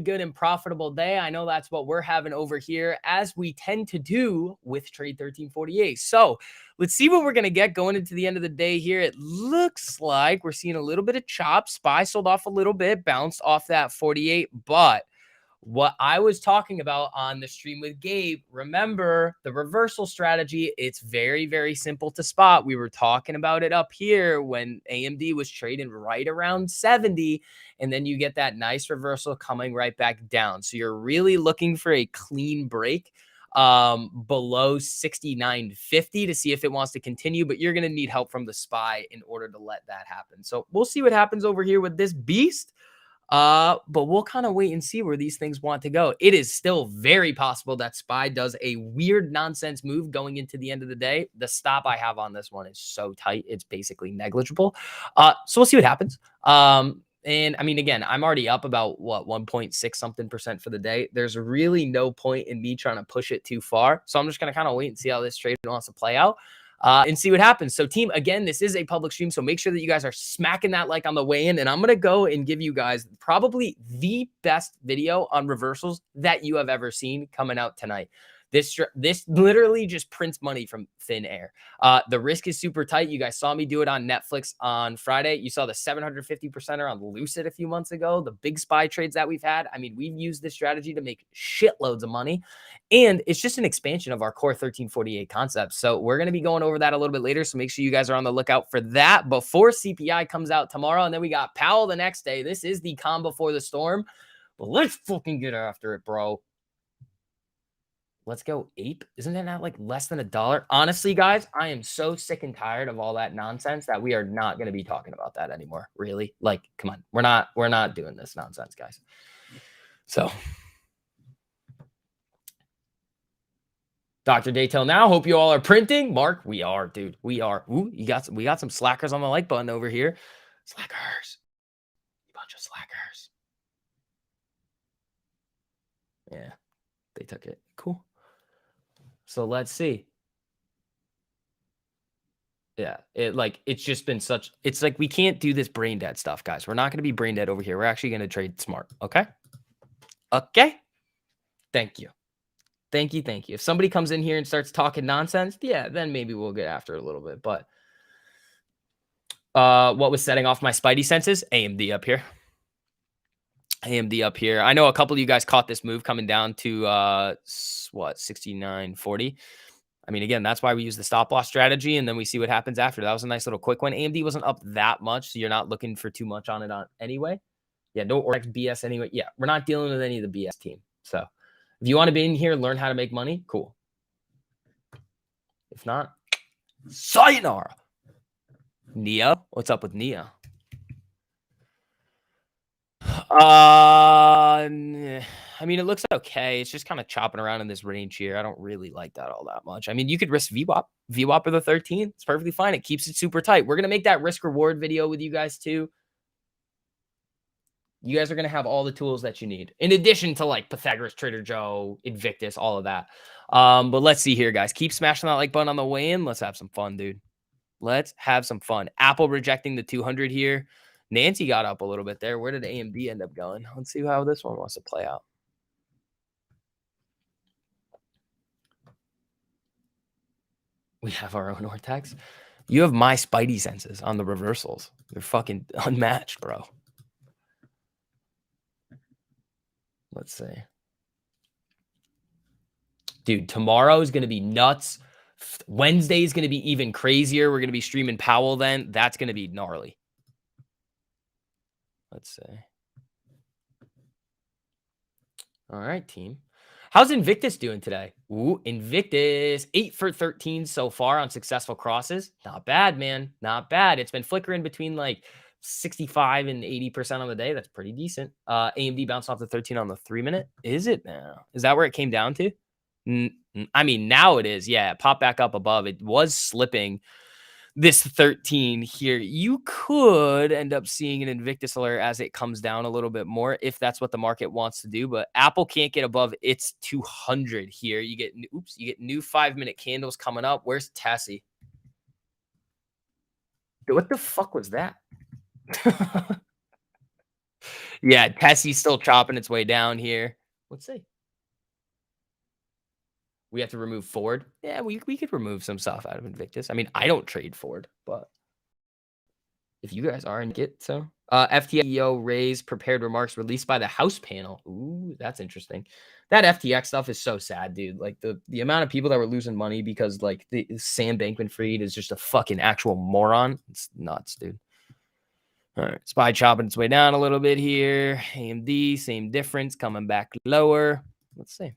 good and profitable day. I know that's what we're having over here, as we tend to do with Trade 1348. So let's see what we're going to get going into the end of the day here. It looks like we're seeing a little bit of chop. SPY sold off a little bit, bounced off that 48, but what I was talking about on the stream with Gabe, remember the reversal strategy. It's very, very simple to spot. We were talking about it up here when AMD was trading right around 70, and then you get that nice reversal coming right back down. So you're really looking for a clean break below 69.50 to see if it wants to continue, but you're going to need help from the SPY in order to let that happen. So we'll see what happens over here with this beast. But we'll kind of wait and see where these things want to go. It is still very possible that SPY does a weird nonsense move going into the end of the day. The stop I have on this one is so tight, it's basically negligible. So we'll see what happens. And I mean, again, I'm already up about what 1.6 something % for the day. There's really no point in me trying to push it too far. So I'm just going to kind of wait and see how this trade wants to play out. And see what happens. So team, again, this is a public stream, so make sure that you guys are smacking that like on the way in, and I'm going to go and give you guys probably the best video on reversals that you have ever seen coming out tonight. This literally just prints money from thin air. The risk is super tight. You guys saw me do it on Netflix on Friday. You saw the 750%er on Lucid a few months ago, the big SPY trades that we've had. I mean, we've used this strategy to make shitloads of money, and it's just an expansion of our core 1348 concepts. So we're going to be going over that a little bit later, so make sure you guys are on the lookout for that before CPI comes out tomorrow. And then we got Powell the next day. This is the calm before the storm, but let's fucking get after it, bro. Let's go ape. Isn't that not like less than $1? Honestly, guys, I am so sick and tired of all that nonsense that we are not going to be talking about that anymore. Really? Like, come on. We're not doing this nonsense, guys. So Dr. Daytel now. Hope you all are printing. Mark, we are, dude. We are. Ooh, we got some slackers on the like button over here. Slackers. A bunch of slackers. Yeah, they took it. Cool. So let's see. Yeah, it's just been such, it's like we can't do this brain dead stuff, guys. We're not going to be brain dead over here. We're actually going to trade smart. Okay. Okay. Thank you. Thank you. Thank you. If somebody comes in here and starts talking nonsense, yeah, then maybe we'll get after it a little bit. But what was setting off my spidey senses? AMD up here. AMD up here. I know a couple of you guys caught this move coming down to what, 69.40. I mean, again, that's why we use the stop loss strategy, and then we see what happens after. That was a nice little quick one. AMD wasn't up that much, so you're not looking for too much on it anyway. Yeah, no Orex BS anyway. Yeah, we're not dealing with any of the BS team. So if you want to be in here and learn how to make money, cool. If not, sayonara. Nia, what's up with Nia? I mean, it looks okay. It's just kind of chopping around in this range here. I don't really like that all that much. I mean, you could risk VWAP. VWAP or the 13. It's perfectly fine. It keeps it super tight. We're going to make that risk reward video with you guys too. You guys are going to have all the tools that you need, in addition to like Pythagoras, Trader Joe, Invictus, all of that. But let's see here, guys. Keep smashing that like button on the way in. Let's have some fun, dude. Let's have some fun. Apple rejecting the 200 here. Nancy got up a little bit there. Where did AMD end up going? Let's see how this one wants to play out. We have our own Ortex. You have my spidey senses on the reversals. They're fucking unmatched, bro. Let's see. Dude, tomorrow is going to be nuts. Wednesday is going to be even crazier. We're going to be streaming Powell then. That's going to be gnarly. Let's see. All right, team. How's Invictus doing today? Ooh, Invictus, 8 for 13 so far on successful crosses. Not bad, man. Not bad. It's been flickering between like 65 and 80% on the day. That's pretty decent. AMD bounced off the 13 on the 3-minute. Is it now? Is that where it came down to? I mean, now it is. Yeah, pop back up above. It was slipping this 13 here. You could end up seeing an Invictus alert as it comes down a little bit more if that's what the market wants to do. But Apple can't get above its 200 here. You get new 5-minute candles coming up. Where's Tassie? What the fuck was that? Yeah, Tessie's still chopping its way down here. Let's see. We have to remove Ford. Yeah, we could remove some stuff out of Invictus. I mean, I don't trade Ford, but if you guys are and get so. FTX raise prepared remarks released by the House panel. Ooh, that's interesting. That FTX stuff is so sad, dude. Like the amount of people that were losing money because like the Sam Bankman-Fried is just a fucking actual moron. It's nuts, dude. All right, SPY chopping its way down a little bit here. AMD, same difference, coming back lower. Let's see.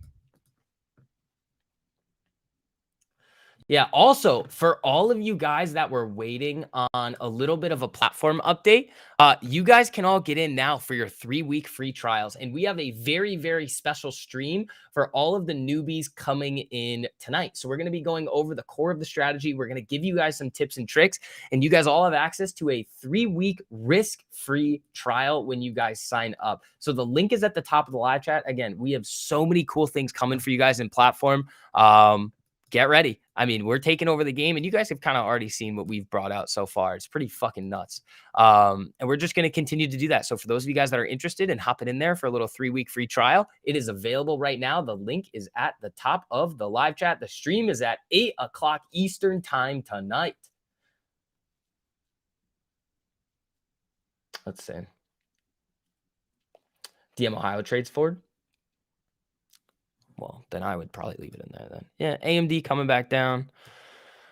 Yeah. Also, for all of you guys that were waiting on a little bit of a platform update, you guys can all get in now for your 3-week free trials. And we have a very, very special stream for all of the newbies coming in tonight. So we're going to be going over the core of the strategy. We're going to give you guys some tips and tricks, and you guys all have access to a 3-week risk-free trial when you guys sign up. So the link is at the top of the live chat. Again, we have so many cool things coming for you guys in platform. Get ready. I mean, we're taking over the game, and you guys have kind of already seen what we've brought out so far. It's pretty fucking nuts. And we're just going to continue to do that. So for those of you guys that are interested in hopping in there for a little 3-week free trial, it is available right now. The link is at the top of the live chat. The stream is at 8 o'clock Eastern time tonight. Let's see. DM Ohio trades Ford. Well, then I would probably leave it in there then. Yeah, AMD coming back down.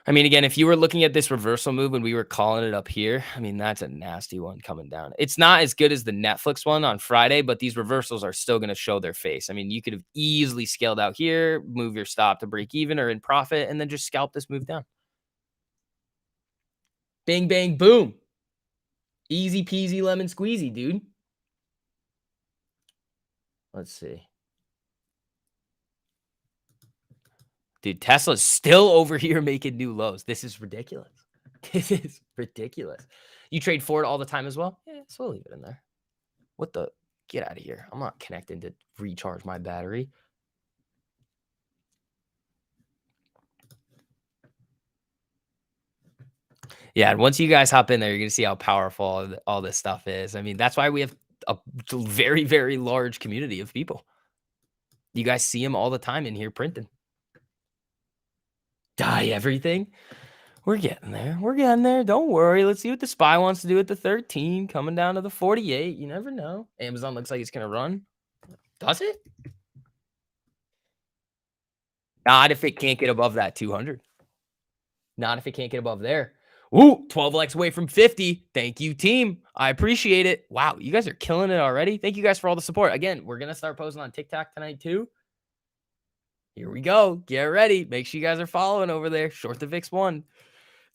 I mean, again, if you were looking at this reversal move when we were calling it up here, I mean, that's a nasty one coming down. It's not as good as the Netflix one on Friday, but these reversals are still going to show their face. I mean, you could have easily scaled out here, move your stop to break even or in profit, and then just scalp this move down. Bang, bang, boom. Easy peasy lemon squeezy, dude. Let's see. Dude, Tesla's still over here making new lows. This is ridiculous. This is ridiculous. You trade Ford all the time as well? Yeah, so we'll leave it in there. What the? Get out of here. I'm not connecting to recharge my battery. Yeah, and once you guys hop in there, you're going to see how powerful all this stuff is. I mean, that's why we have a very, very large community of people. You guys see them all the time in here printing. Die everything. We're getting there. We're getting there. Don't worry. Let's see what the SPY wants to do at the 13, coming down to the 48. You never know. Amazon looks like it's going to run. Does it? Not if it can't get above that 200. Not if it can't get above there. Ooh, 12 likes away from 50. Thank you, team. I appreciate it. Wow, you guys are killing it already. Thank you guys for all the support. Again, we're going to start posting on TikTok tonight too. Here we go. Get ready. Make sure you guys are following over there. Short the VIX 1.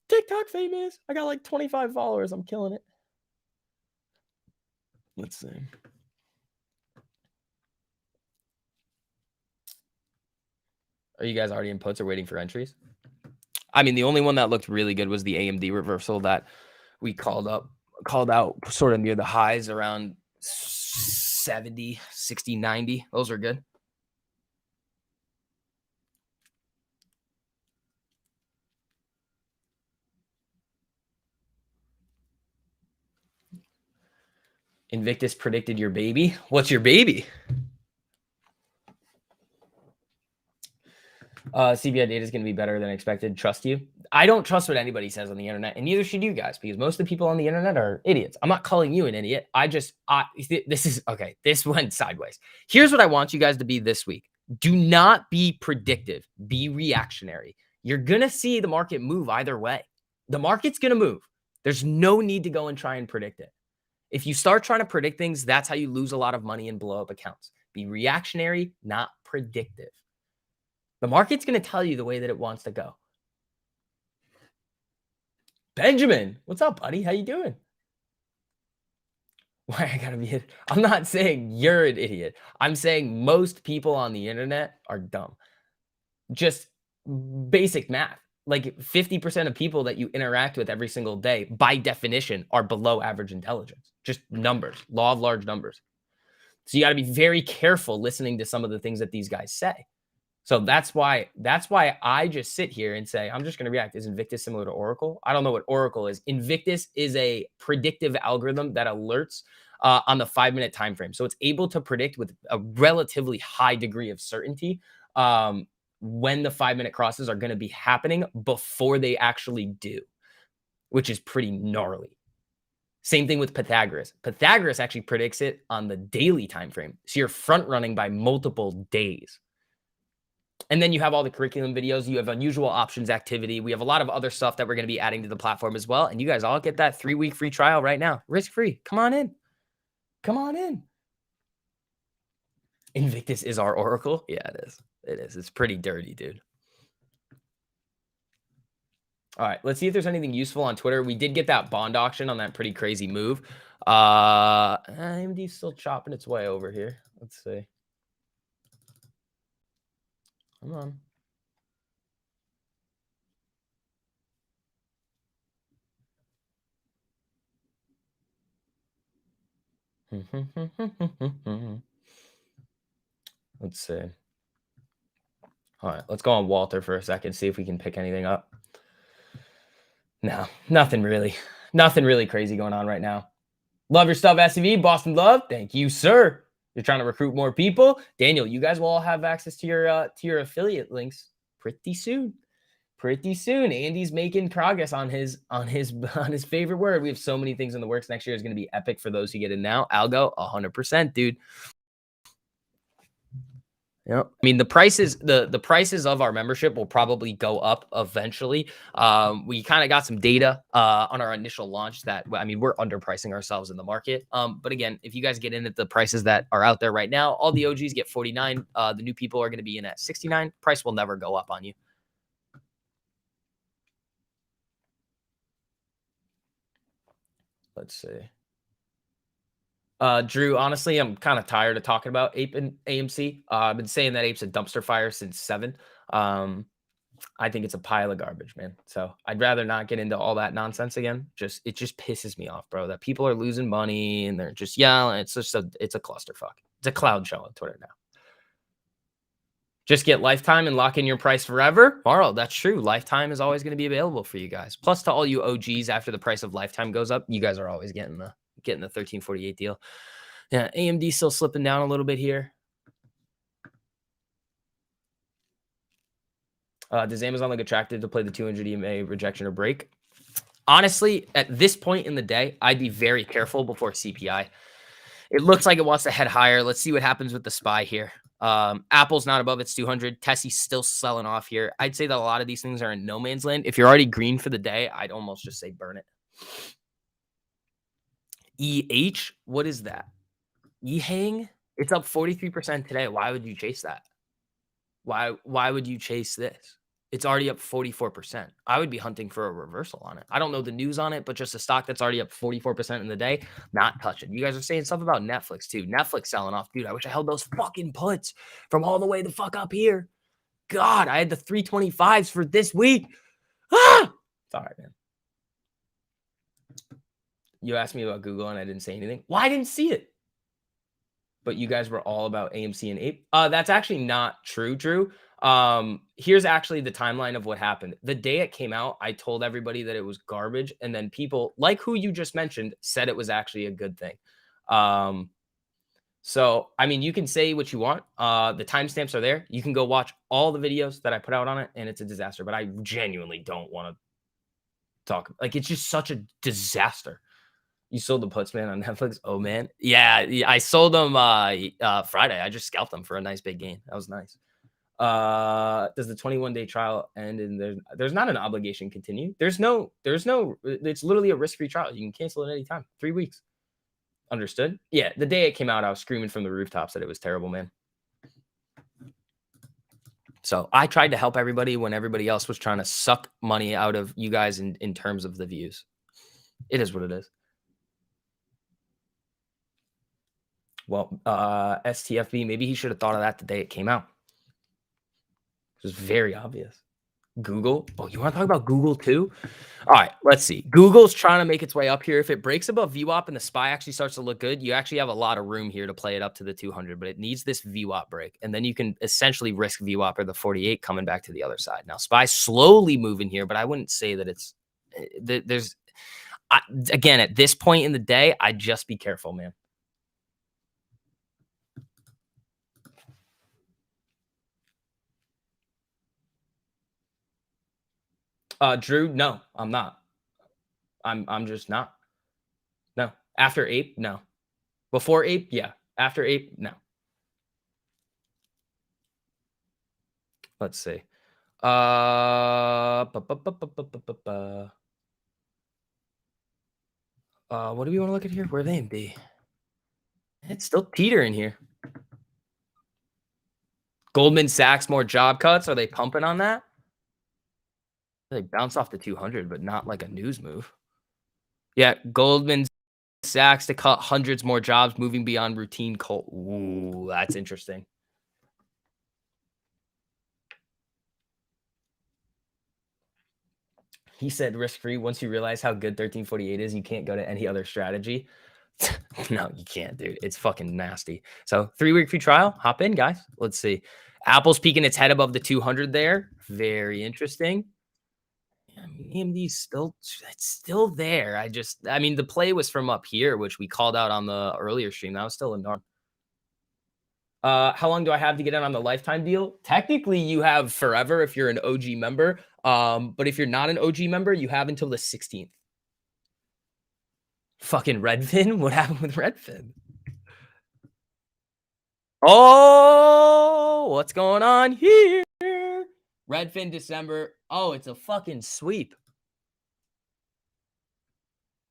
TikTok famous. I got like 25 followers. I'm killing it. Let's see. Are you guys already in puts or waiting for entries? I mean, the only one that looked really good was the AMD reversal that we called out sort of near the highs around 70, 60, 90. Those are good. Invictus predicted your baby. What's your baby? CBI data is going to be better than expected. Trust you. I don't trust what anybody says on the internet, and neither should you guys, because most of the people on the internet are idiots. I'm not calling you an idiot. This is okay. This went sideways. Here's what I want you guys to be this week. Do not be predictive. Be reactionary. You're going to see the market move either way. The market's going to move. There's no need to go and try and predict it. If you start trying to predict things, that's how you lose a lot of money and blow up accounts. Be reactionary, not predictive. The market's going to tell you the way that it wants to go. Benjamin, what's up, buddy? How you doing? Why I gotta be it? I'm not saying you're an idiot. I'm saying most people on the internet are dumb. Just basic math. Like 50% of people that you interact with every single day, by definition, are below average intelligence. Just numbers, law of large numbers. So you got to be very careful listening to some of the things that these guys say. So that's why I just sit here and say, I'm just going to react. Is Invictus similar to Oracle? I don't know what Oracle is. Invictus is a predictive algorithm that alerts on the 5-minute time frame. So it's able to predict with a relatively high degree of certainty when the 5-minute crosses are going to be happening before they actually do, which is pretty gnarly. Same thing with Pythagoras. Pythagoras actually predicts it on the daily time frame. So you're front running by multiple days. And then you have all the curriculum videos. You have unusual options activity. We have a lot of other stuff that we're going to be adding to the platform as well. And you guys all get that 3-week free trial right now. Risk-free. Come on in. Come on in. Invictus is our oracle. Yeah, it is. It is. It's pretty dirty, dude. All right, let's see if there's anything useful on Twitter. We did get that bond auction on that pretty crazy move. AMD's still chopping its way over here. Let's see. Come on. Let's see. All right, let's go on Walter for a second, see if we can pick anything up. No, nothing really. Nothing really crazy going on right now. Love your stuff, SCV. Boston Love. Thank you, sir. You're trying to recruit more people. Daniel, you guys will all have access to your affiliate links pretty soon. Pretty soon. Andy's making progress on his favorite word. We have so many things in the works. Next year is going to be epic for those who get in now. Algo, 100%, dude. Yeah, I mean the prices of our membership will probably go up eventually. We kind of got some data on our initial launch that, I mean, we're underpricing ourselves in the market. But again, if you guys get in at the prices that are out there right now, all the OGs get 49. The new people are going to be in at 69. Price will never go up on you. Let's see. Drew, honestly, I'm kind of tired of talking about Ape and AMC. I've been saying that Ape's a dumpster fire since 7. I think it's a pile of garbage, man. So I'd rather not get into all that nonsense again. It just pisses me off, bro, that people are losing money and they're just yelling. It's a clusterfuck. It's a clown show on Twitter now. Just get lifetime and lock in your price forever. Marl, that's true. Lifetime is always going to be available for you guys. Plus, to all you OGs, after the price of lifetime goes up, you guys are always getting the 1348 deal. Yeah, AMD still slipping down a little bit here. Does Amazon look attractive to play the 200 EMA rejection or break? Honestly, at this point in the day, I'd be very careful before CPI. It looks like it wants to head higher. Let's see what happens with the SPY here. Apple's not above its 200. Tessie's still selling off here. I'd say that a lot of these things are in no man's land. If you're already green for the day, I'd almost just say burn it. EH, what is that? EHang? It's up 43% today. Why would you chase that? Why would you chase this? It's already up 44%. I would be hunting for a reversal on it. I don't know the news on it, but just a stock that's already up 44% in the day, not touching. You guys are saying stuff about Netflix too. Netflix selling off. Dude, I wish I held those fucking puts from all the way the fuck up here. God, I had the 325s for this week. Ah! Sorry, man. You asked me about Google and I didn't say anything. Well, I didn't see it. But you guys were all about AMC and Ape. That's actually not true, Drew. Here's actually the timeline of what happened. The day it came out, I told everybody that it was garbage. And then people like who you just mentioned said it was actually a good thing. So, I mean, you can say what you want. The timestamps are there. You can go watch all the videos that I put out on it, and it's a disaster. But I genuinely don't want to talk. Like, it's just such a disaster. You sold the puts, man, on Netflix? Oh, man. Yeah, I sold them Friday. I just scalped them for a nice big gain. That was nice. Does the 21-day trial end and there's not an obligation continue? There's no, it's literally a risk-free trial. You can cancel it anytime. 3 weeks. Understood? Yeah, the day it came out, I was screaming from the rooftops that it was terrible, man. So I tried to help everybody when everybody else was trying to suck money out of you guys in terms of the views. It is what it is. Well, STFB, maybe he should have thought of that the day it came out. It was very obvious. Google. Oh, you want to talk about Google too? All right, let's see. Google's trying to make its way up here. If it breaks above VWAP and the SPY actually starts to look good, you actually have a lot of room here to play it up to the 200, but it needs this VWAP break. And then you can essentially risk VWAP or the 48 coming back to the other side. Now, SPY slowly moving here, but I wouldn't say that it's again, at this point in the day, I'd just be careful, man. Drew, no, I'm not. I'm just not. No. After ape, no. Before ape, yeah. After ape, no. Let's see. What do we want to look at here? Where they be? It's still teetering here. Goldman Sachs more job cuts. Are they pumping on that? They bounce off the 200, but not like a news move. Yeah, Goldman Sachs to cut hundreds more jobs, moving beyond routine. Ooh, that's interesting. He said risk free. Once you realize how good 1348 is, you can't go to any other strategy. No, you can't, dude. It's fucking nasty. So 3-week free trial. Hop in, guys. Let's see. Apple's peeking its head above the 200 there. Very interesting. I mean, AMD's still it's still there. I mean, the play was from up here, which we called out on the earlier stream. That was still a norm. How long do I have to get in on the lifetime deal? Technically, you have forever if you're an OG member. But if you're not an OG member, you have until the 16th. Fucking Redfin? What happened with Redfin? Oh, what's going on here? Redfin December. Oh, it's a fucking sweep.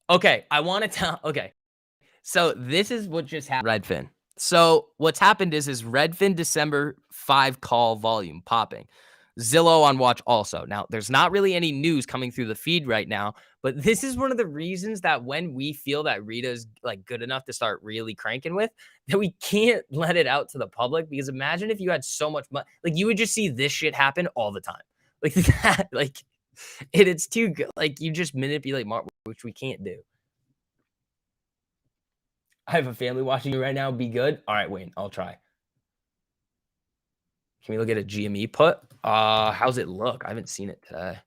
Okay, I want to tell. Okay, so this is what just happened. Redfin. So what's happened is Redfin December 5 call volume popping. Zillow on watch also. Now, there's not really any news coming through the feed right now, but this is one of the reasons that when we feel that Rita's like good enough to start really cranking with, that we can't let it out to the public, because imagine if you had so much money, like you would just see this shit happen all the time. Like that, like it's too good. Like you just manipulate market, which we can't do. I have a family watching you right now. Be good. All right, Wayne, I'll try. Can we look at a GME put? How's it look? I haven't seen it today.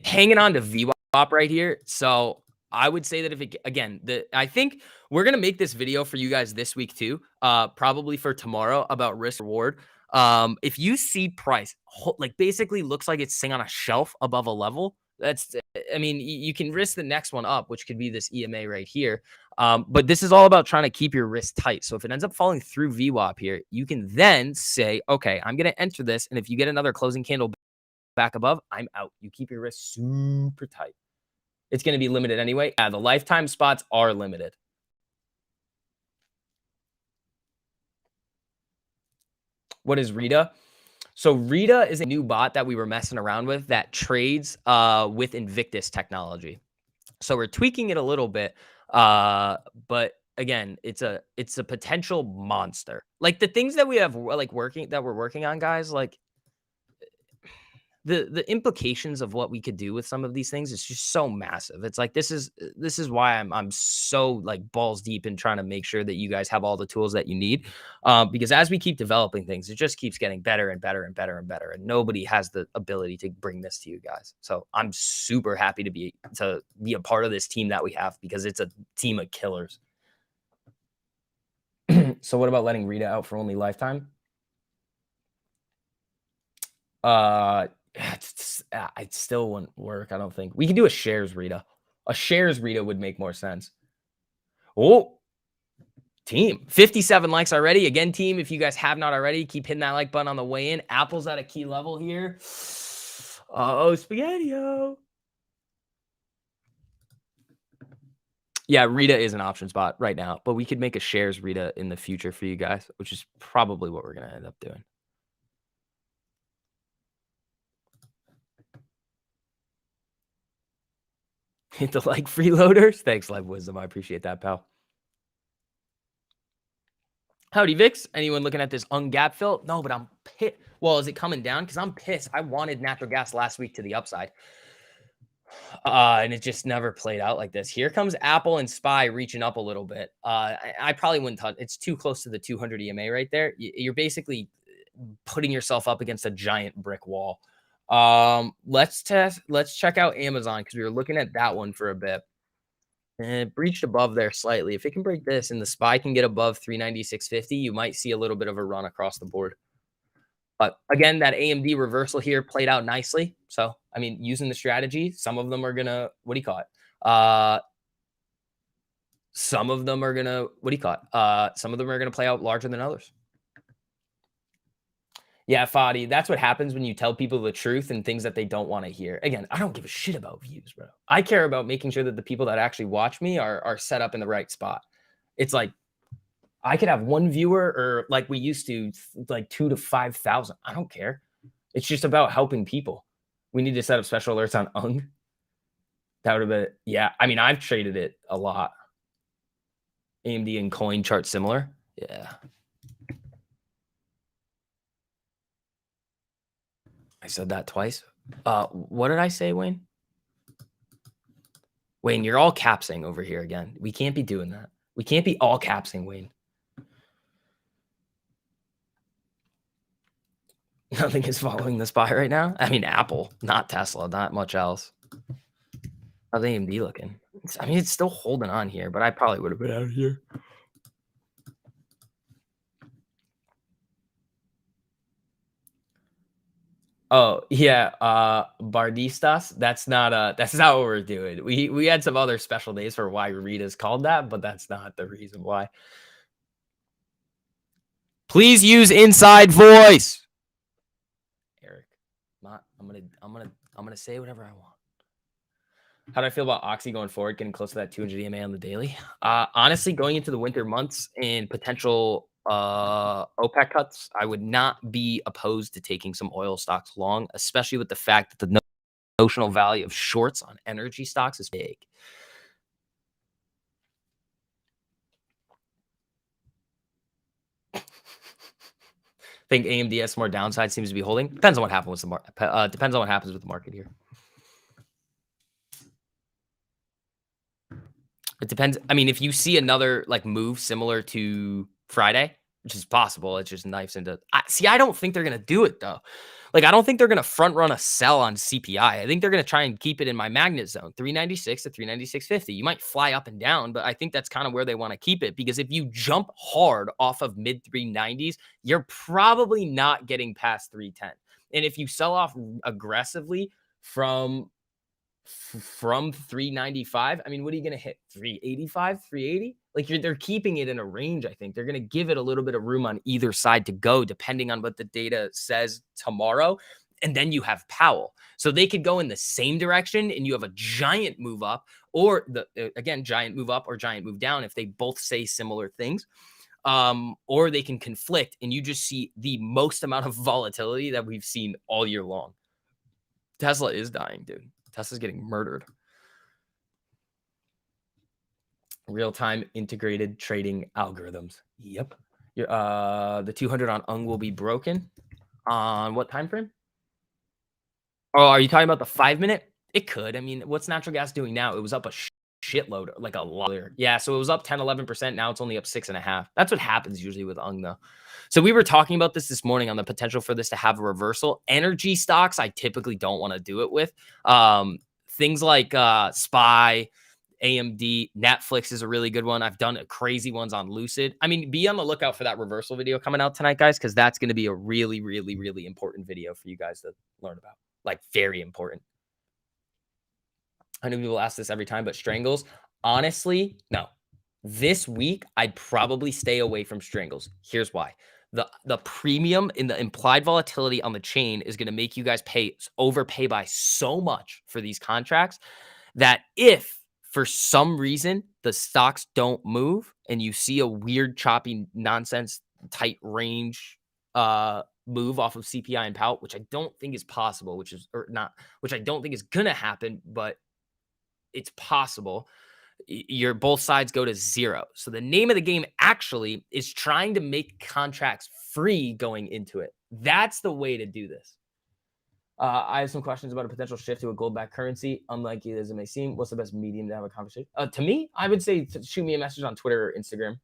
Hanging on to VWAP right here. So I would say that if it, again, I think we're going to make this video for you guys this week too, probably for tomorrow, about risk reward. If you see price, like basically looks like it's sitting on a shelf above a level, that's, I mean, you can risk the next one up, which could be this EMA right here. But this is all about trying to keep your risk tight. So if it ends up falling through VWAP here, you can then say, okay, I'm going to enter this. And if you get another closing candle back above, I'm out. You keep your risk super tight. It's going to be limited anyway. Yeah, the lifetime spots are limited. What is Rita? So Rita is a new bot that we were messing around with that trades with Invictus technology. So we're tweaking it a little bit, but again, it's a potential monster. Like the things that we have like we're working on, guys, like the implications of what we could do with some of these things is just so massive. It's like this is why I'm so like balls deep in trying to make sure that you guys have all the tools that you need, because as we keep developing things, it just keeps getting better and better and better and better, and nobody has the ability to bring this to you guys. So I'm super happy to be a part of this team that we have, because it's a team of killers. So what about letting Rita out for only lifetime? It still wouldn't work. I don't think we can do a shares Rita. A shares Rita would make more sense. Oh, team 57 likes already. Again, team, if you guys have not already, keep hitting that like button on the way in. Apple's at a key level here. Oh, Spaghetti-O. Yeah, Rita is an option spot right now, but we could make a shares Rita in the future for you guys, which is probably what we're going to end up doing. Hit the like freeloaders. Thanks, Live Wisdom. I appreciate that, pal. Howdy, Vix. Anyone looking at this ungap fill? No, but I'm pissed. Well, is it coming down? Because I'm pissed. I wanted natural gas last week to the upside. And it just never played out like this. Here comes Apple and SPY reaching up a little bit. I probably wouldn't touch. It's too close to the 200 EMA right there. You're basically putting yourself up against a giant brick wall. Let's check out Amazon, because we were looking at that one for a bit. And it breached above there slightly. If it can break this and the SPY can get above 396.50, you might see a little bit of a run across the board. But again, that AMD reversal here played out nicely. So, I mean, using the strategy, some of them are gonna what do you call it? Some of them are gonna what do you call it? Some of them are gonna play out larger than others. Yeah, Fadi, that's what happens when you tell people the truth and things that they don't want to hear. Again, I don't give a shit about views, bro. I care about making sure that the people that actually watch me are set up in the right spot. It's like I could have one viewer or like we used to, like 2 to 5,000. I don't care. It's just about helping people. We need to set up special alerts on UNG. That would have been, yeah. I mean, I've traded it a lot. AMD and coin chart similar. Yeah. I said that twice. What did I say, Wayne? Wayne, you're all capsing over here again. We can't be doing that. We can't be all capsing, Wayne. Nothing is following the SPY right now. I mean, Apple, not Tesla, not much else. How's AMD looking? I mean, it's still holding on here, but I probably would have been out of here. Oh yeah, Bardistas. That's not what we're doing. We had some other special days for why Rita's called that, but that's not the reason why. Please use inside voice. Eric, I'm gonna say whatever I want. How do I feel about Oxy going forward, getting close to that 200 EMA on the daily? Honestly, going into the winter months and potential OPEC cuts, I would not be opposed to taking some oil stocks long, especially with the fact that the notional value of shorts on energy stocks is big. Think AMD has more downside, seems to be holding. Depends on what happens with the market. Depends on what happens with the market here. It depends. I mean, if you see another like move similar to Friday, which is possible, it just knifes into. I don't think they're gonna do it though. Like, I don't think they're gonna front run a sell on CPI. I think they're gonna try and keep it in my magnet zone, 396 to 396.50. You might fly up and down, but I think that's kind of where they want to keep it because if you jump hard off of mid 390s, you're probably not getting past 310. And if you sell off aggressively from 395, I mean, what are you going to hit? 385, 380? Like they're keeping it in a range. I think they're going to give it a little bit of room on either side to go, depending on what the data says tomorrow. And then you have Powell. So they could go in the same direction and you have a giant move up or again, giant move up or giant move down if they both say similar things. Or they can conflict and you just see the most amount of volatility that we've seen all year long. Tesla is dying, dude. Tesla's getting murdered. Real-time integrated trading algorithms. Yep. The 200 on UNG will be broken on what time frame? Oh, are you talking about the 5-minute? It could. I mean, what's natural gas doing now? It was up a shitload, like a lot. Yeah, so it was up 10, 11%. Now it's only up 6.5. That's what happens usually with UNG, though. So we were talking about this morning on the potential for this to have a reversal. Energy stocks, I typically don't want to do it with. Things like SPY, AMD, Netflix is a really good one. I've done crazy ones on Lucid. I mean, be on the lookout for that reversal video coming out tonight, guys, because that's going to be a really, really, really important video for you guys to learn about. Like, very important. I know people ask this every time, but strangles, honestly, no. This week, I'd probably stay away from strangles. Here's why. The premium in the implied volatility on the chain is going to make you guys overpay by so much for these contracts that if for some reason the stocks don't move and you see a weird choppy nonsense tight range move off of CPI and Powell, which I don't think is possible, which I don't think is going to happen, but it's possible. Your both sides go to zero. So the name of the game actually is trying to make contracts free going into it. That's the way to do this. I have some questions about a potential shift to a gold-backed currency. Unlikely as it may seem, what's the best medium to have a conversation? To me, I would say shoot me a message on Twitter or Instagram.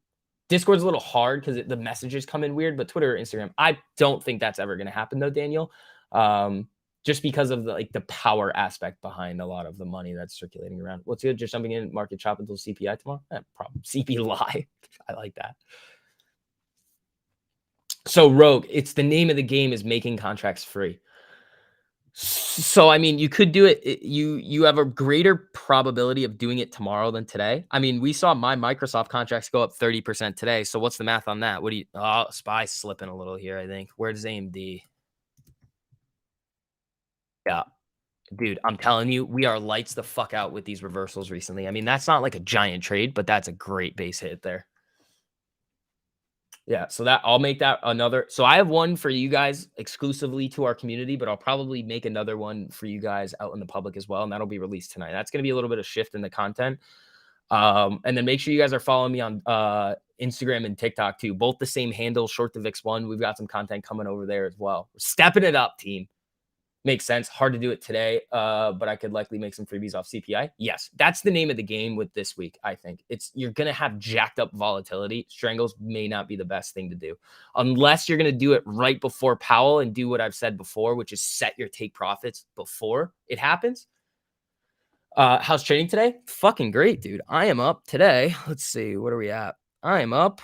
Discord's a little hard because the messages come in weird, but Twitter or Instagram, I don't think that's ever going to happen though, Daniel. Just because of the power aspect behind a lot of the money that's circulating around. What's good? Just jumping in, market chop until CPI tomorrow? Problem. CP lie. I like that. So Rogue, it's the name of the game is making contracts free. So, I mean, you could do it. You have a greater probability of doing it tomorrow than today. I mean, we saw my Microsoft contracts go up 30% today. So what's the math on that? What do you oh, SPY slipping a little here, I think. Where's AMD? Yeah. Dude, I'm telling you, we are lights the fuck out with these reversals recently. I mean, that's not like a giant trade, but that's a great base hit there. Yeah, so that I'll make that another so I have one for you guys exclusively to our community, but I'll probably make another one for you guys out in the public as well, and that'll be released tonight. That's gonna be a little bit of shift in the content. And then make sure you guys are following me on Instagram and TikTok too. Both the same handle, short to VIX1. We've got some content coming over there as well. We're stepping it up, team. Makes sense. Hard to do it today, but I could likely make some freebies off CPI. Yes, that's the name of the game with this week. I think it's you're gonna have jacked up volatility. Strangles may not be the best thing to do, unless you're gonna do it right before Powell and do what I've said before, which is set your take profits before it happens. How's trading today? Fucking great, dude. I am up today. Let's see, what are we at? I am up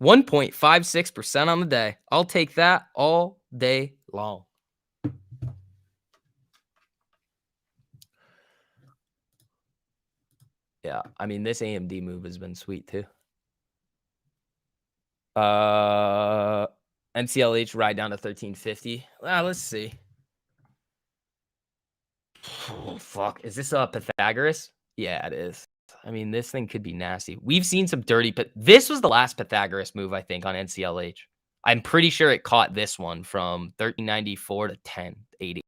1.56% on the day. I'll take that all day long. Yeah, I mean, this AMD move has been sweet too. NCLH ride down to 1350. Let's see. Oh, fuck. Is this a Pythagoras? Yeah, it is. I mean, this thing could be nasty. We've seen some dirty, but this was the last Pythagoras move, I think, on NCLH. I'm pretty sure it caught this one from 1394 to 1080.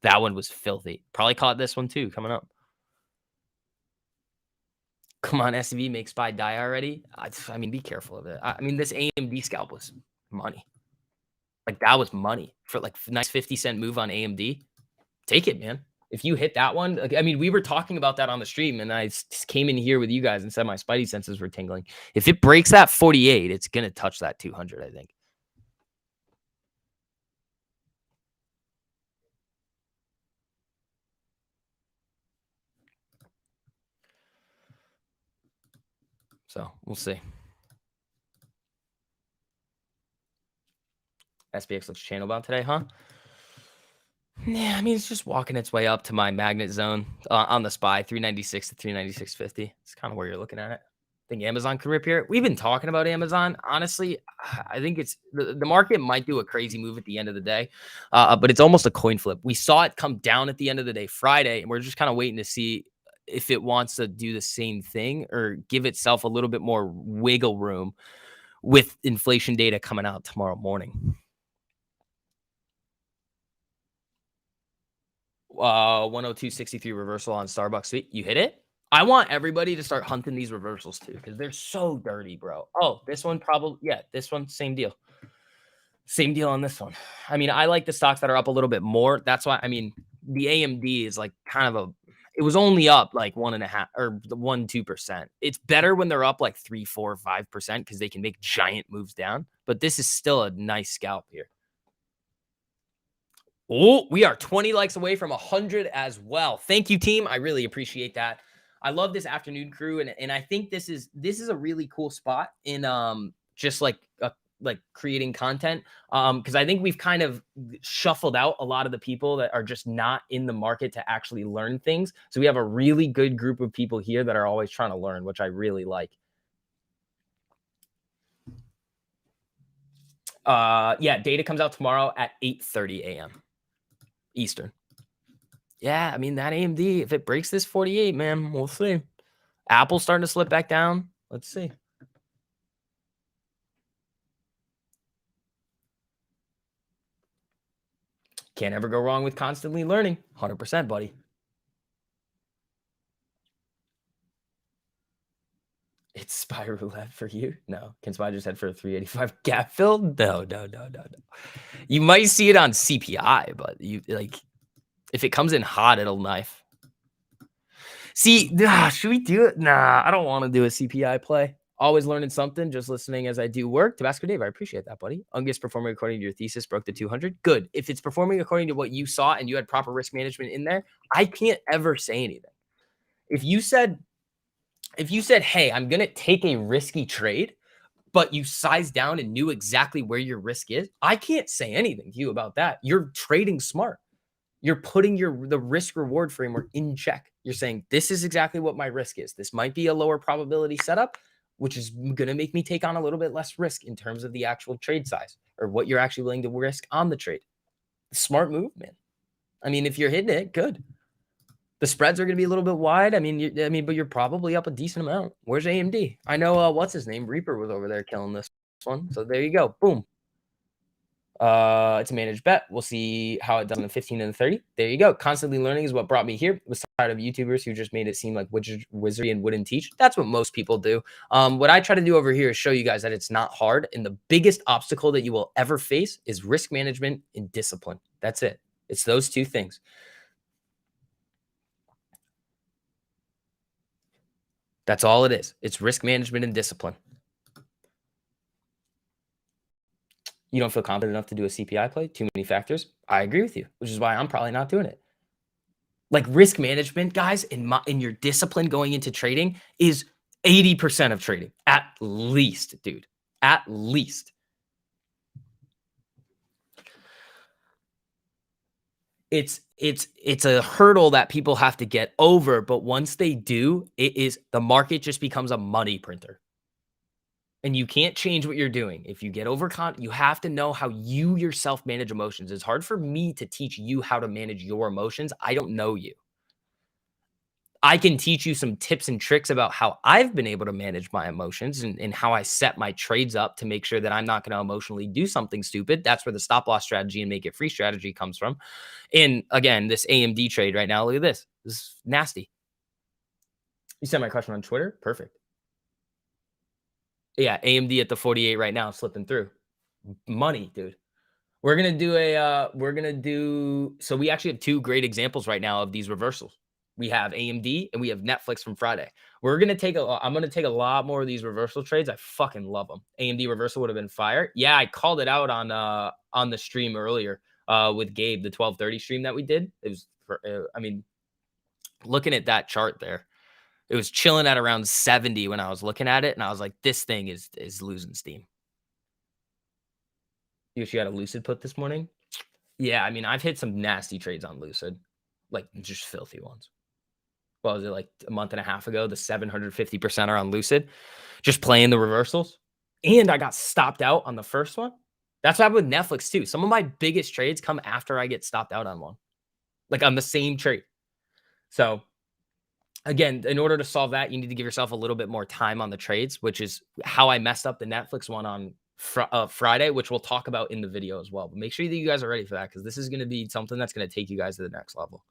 That one was filthy. Probably caught this one too coming up. Come on, SCV, make SPY die already. I mean, be careful of it. I mean, this AMD scalp was money. Like, that was money for like nice 50-cent move on AMD. Take it, man. If you hit that one, like, I mean, we were talking about that on the stream, and I just came in here with you guys and said my spidey senses were tingling. If it breaks that 48, it's going to touch that 200, I think. So we'll see. SPX looks channel bound today, huh? Yeah, I mean, it's just walking its way up to my magnet zone on the SPY, 396 to 396.50. It's kind of where you're looking at it. I think Amazon could rip here. We've been talking about Amazon. Honestly, I think it's the market might do a crazy move at the end of the day, but it's almost a coin flip. We saw it come down at the end of the day Friday, and we're just kind of waiting to see if it wants to do the same thing or give itself a little bit more wiggle room with inflation data coming out tomorrow morning. 102.63 reversal on Starbucks Sweet. You hit it? I want everybody to start hunting these reversals too because they're so dirty, bro. Oh, this one probably, yeah, this one, same deal. Same deal on this one. I mean, I like the stocks that are up a little bit more. That's why, I mean, the AMD is like kind of it was only up like 1.5 or 1-2%. It's better when they're up like 3, 4, 5% because they can make giant moves down. But this is still a nice scalp here. Oh, we are 20 likes away from 100 as well. Thank you, team. I really appreciate that. I love this afternoon crew, and I think this is a really cool spot in just like creating content because I think we've kind of shuffled out a lot of the people that are just not in the market to actually learn things. So we have a really good group of people here that are always trying to learn, which I really like. Yeah, data comes out tomorrow at 8:30 a.m. Eastern. Yeah, I mean, that AMD, if it breaks this 48, man, we'll see. Apple's starting to slip back down. Let's see. Can't ever go wrong with constantly learning. 100%, buddy. It's SPY roulette for you? No. Can SPY just head for a 385 gap fill? No. You might see it on CPI, but you like if it comes in hot, it'll knife. See, should we do it? Nah, I don't want to do a CPI play. Always learning something, just listening as I do work. Tabasco Dave, I appreciate that, buddy. Ungus performing according to your thesis, broke the 200. Good. If it's performing according to what you saw and you had proper risk management in there, I can't ever say anything. If you said, hey, I'm going to take a risky trade, but you sized down and knew exactly where your risk is, I can't say anything to you about that. You're trading smart. You're putting the risk reward framework in check. You're saying, this is exactly what my risk is. This might be a lower probability setup, which is going to make me take on a little bit less risk in terms of the actual trade size or what you're actually willing to risk on the trade. Smart move, man. I mean, if you're hitting it, good. The spreads are going to be a little bit wide. I mean, but you're probably up a decent amount. Where's AMD? I know, what's his name? Reaper was over there killing this one. So there you go. Boom. It's a managed bet. We'll see how it does in the 15 and the 30. There you go. Constantly learning is what brought me here. Was tired of YouTubers who just made it seem like wizardry and wouldn't teach. That's what most people do. What I try to do over here is show you guys that it's not hard. And the biggest obstacle that you will ever face is risk management and discipline. That's it. It's those two things. That's all it is. It's risk management and discipline. You don't feel confident enough to do a CPI play? Too many factors? I agree with you, which is why I'm probably not doing it. Like risk management, guys, in your discipline going into trading is 80% of trading. At least, dude. At least. It's a hurdle that people have to get over, but once they do, the market just becomes a money printer. And you can't change what you're doing. If you get you have to know how you yourself manage emotions. It's hard for me to teach you how to manage your emotions. I don't know you. I can teach you some tips and tricks about how I've been able to manage my emotions and how I set my trades up to make sure that I'm not going to emotionally do something stupid. That's where the stop loss strategy and make it free strategy comes from. And again, this AMD trade right now, look at this. This is nasty. You sent my question on Twitter? Perfect. Yeah, AMD at the 48 right now, slipping through. Money, dude. We're going to do, so we actually have two great examples right now of these reversals. We have AMD and we have Netflix from Friday. I'm going to take a lot more of these reversal trades. I fucking love them. AMD reversal would have been fire. Yeah, I called it out on the stream earlier with Gabe, the 1230 stream that we did. It was, I mean, looking at that chart there, it was chilling at around 70 when I was looking at it. And I was like, this thing is losing steam. You got a Lucid put this morning? Yeah, I mean, I've hit some nasty trades on Lucid, like just filthy ones. What was it, like a month and a half ago? The 750% are on Lucid, just playing the reversals. And I got stopped out on the first one. That's what happened with Netflix too. Some of my biggest trades come after I get stopped out on one, like on the same trade. So again, in order to solve that, you need to give yourself a little bit more time on the trades, which is how I messed up the Netflix one on Friday, which we'll talk about in the video as well. But make sure that you guys are ready for that because this is going to be something that's going to take you guys to the next level.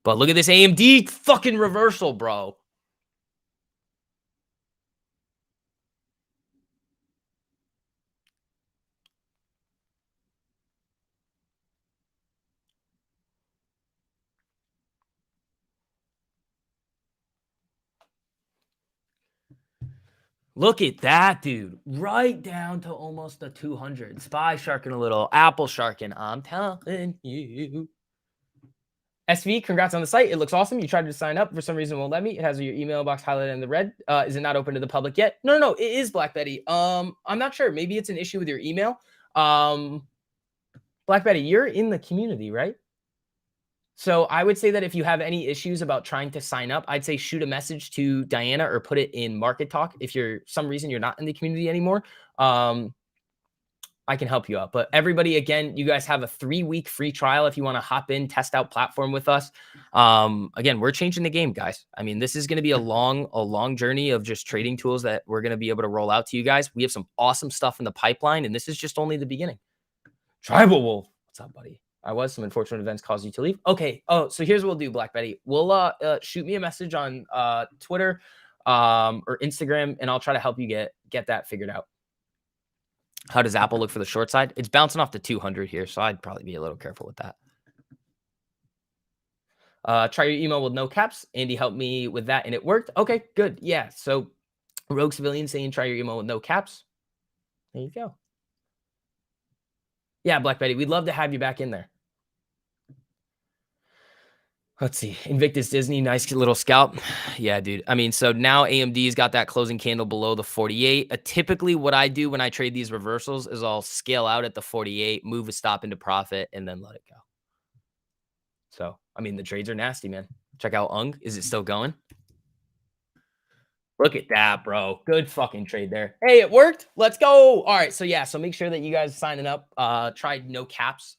But look at this AMD fucking reversal, bro. Look at that, dude. Right down to almost the 200. Spy sharking a little. Apple sharking. I'm telling you. SV, congrats on the site. It looks awesome. You tried to sign up. For some reason, it won't let me. It has your email box highlighted in the red. Is it not open to the public yet? No. It is, Black Betty. I'm not sure. Maybe it's an issue with your email. Black Betty, you're in the community, right? So I would say that if you have any issues about trying to sign up, I'd say shoot a message to Diana or put it in Market Talk. If some reason you're not in the community anymore, I can help you out. But everybody, again, you guys have a 3-week free trial if you want to hop in, test out platform with us. Again, we're changing the game, guys. I mean, this is going to be a long journey of just trading tools that we're going to be able to roll out to you guys. We have some awesome stuff in the pipeline, and this is just only the beginning. Tribal Wolf, what's up, buddy? Some unfortunate events caused you to leave. Okay. Oh, so here's what we'll do, Black Betty. We'll shoot me a message on Twitter or Instagram, and I'll try to help you get that figured out. How does Apple look for the short side? It's bouncing off the 200 here, so I'd probably be a little careful with that. Try your email with no caps. Andy helped me with that, and it worked. Okay, good. Yeah. So Rogue Civilian saying try your email with no caps. There you go. Yeah, Black Betty, we'd love to have you back in there. Let's see. Invictus Disney, nice little scalp. Yeah, dude. I mean, so now AMD's got that closing candle below the 48. Typically, what I do when I trade these reversals is I'll scale out at the 48, move a stop into profit, and then let it go. So, I mean, the trades are nasty, man. Check out UNG. Is it still going? Look at that, bro. Good fucking trade there. Hey, it worked. Let's go. All right. So yeah, so make sure that you guys signing up. Try no caps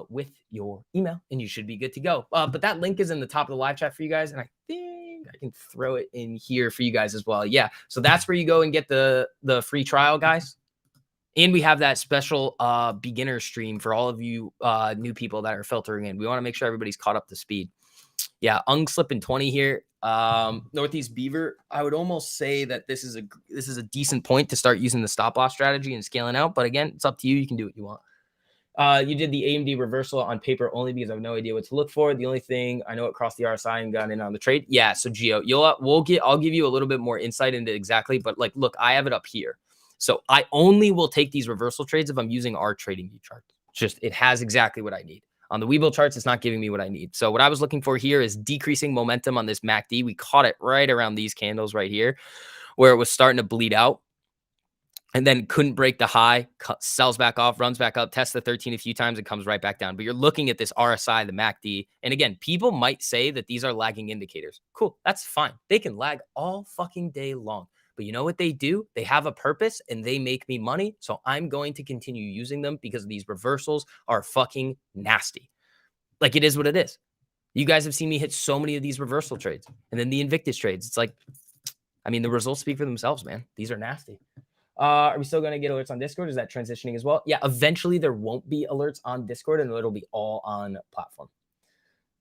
with your email, and you should be good to go. But that link is in the top of the live chat for you guys, and I think I can throw it in here for you guys as well. Yeah. So that's where you go and get the free trial, guys. And we have that special beginner stream for all of you new people that are filtering in. We want to make sure everybody's caught up to speed. Yeah, UNG slipping 20 here. Northeast Beaver, I would almost say that this is a decent point to start using the stop loss strategy and scaling out. But again, it's up to you. You can do what you want. You did the AMD reversal on paper only because I have no idea what to look for. The only thing I know it crossed the RSI and got in on the trade. Yeah, so Gio, I'll give you a little bit more insight into exactly. But like, look, I have it up here. So I only will take these reversal trades if I'm using our trading view chart. It has exactly what I need. On the Webull charts, it's not giving me what I need. So what I was looking for here is decreasing momentum on this MACD. We caught it right around these candles right here where it was starting to bleed out and then couldn't break the high, sells back off, runs back up, tests the 13 a few times, and comes right back down. But you're looking at this RSI, the MACD. And again, people might say that these are lagging indicators. Cool. That's fine. They can lag all fucking day long. But you know what they do? They have a purpose and they make me money. So I'm going to continue using them because these reversals are fucking nasty. Like, it is what it is. You guys have seen me hit so many of these reversal trades and then the Invictus trades. It's like, I mean, the results speak for themselves, man. These are nasty. Are we still going to get alerts on Discord? Is that transitioning as well? Yeah, eventually there won't be alerts on Discord and it'll be all on platform.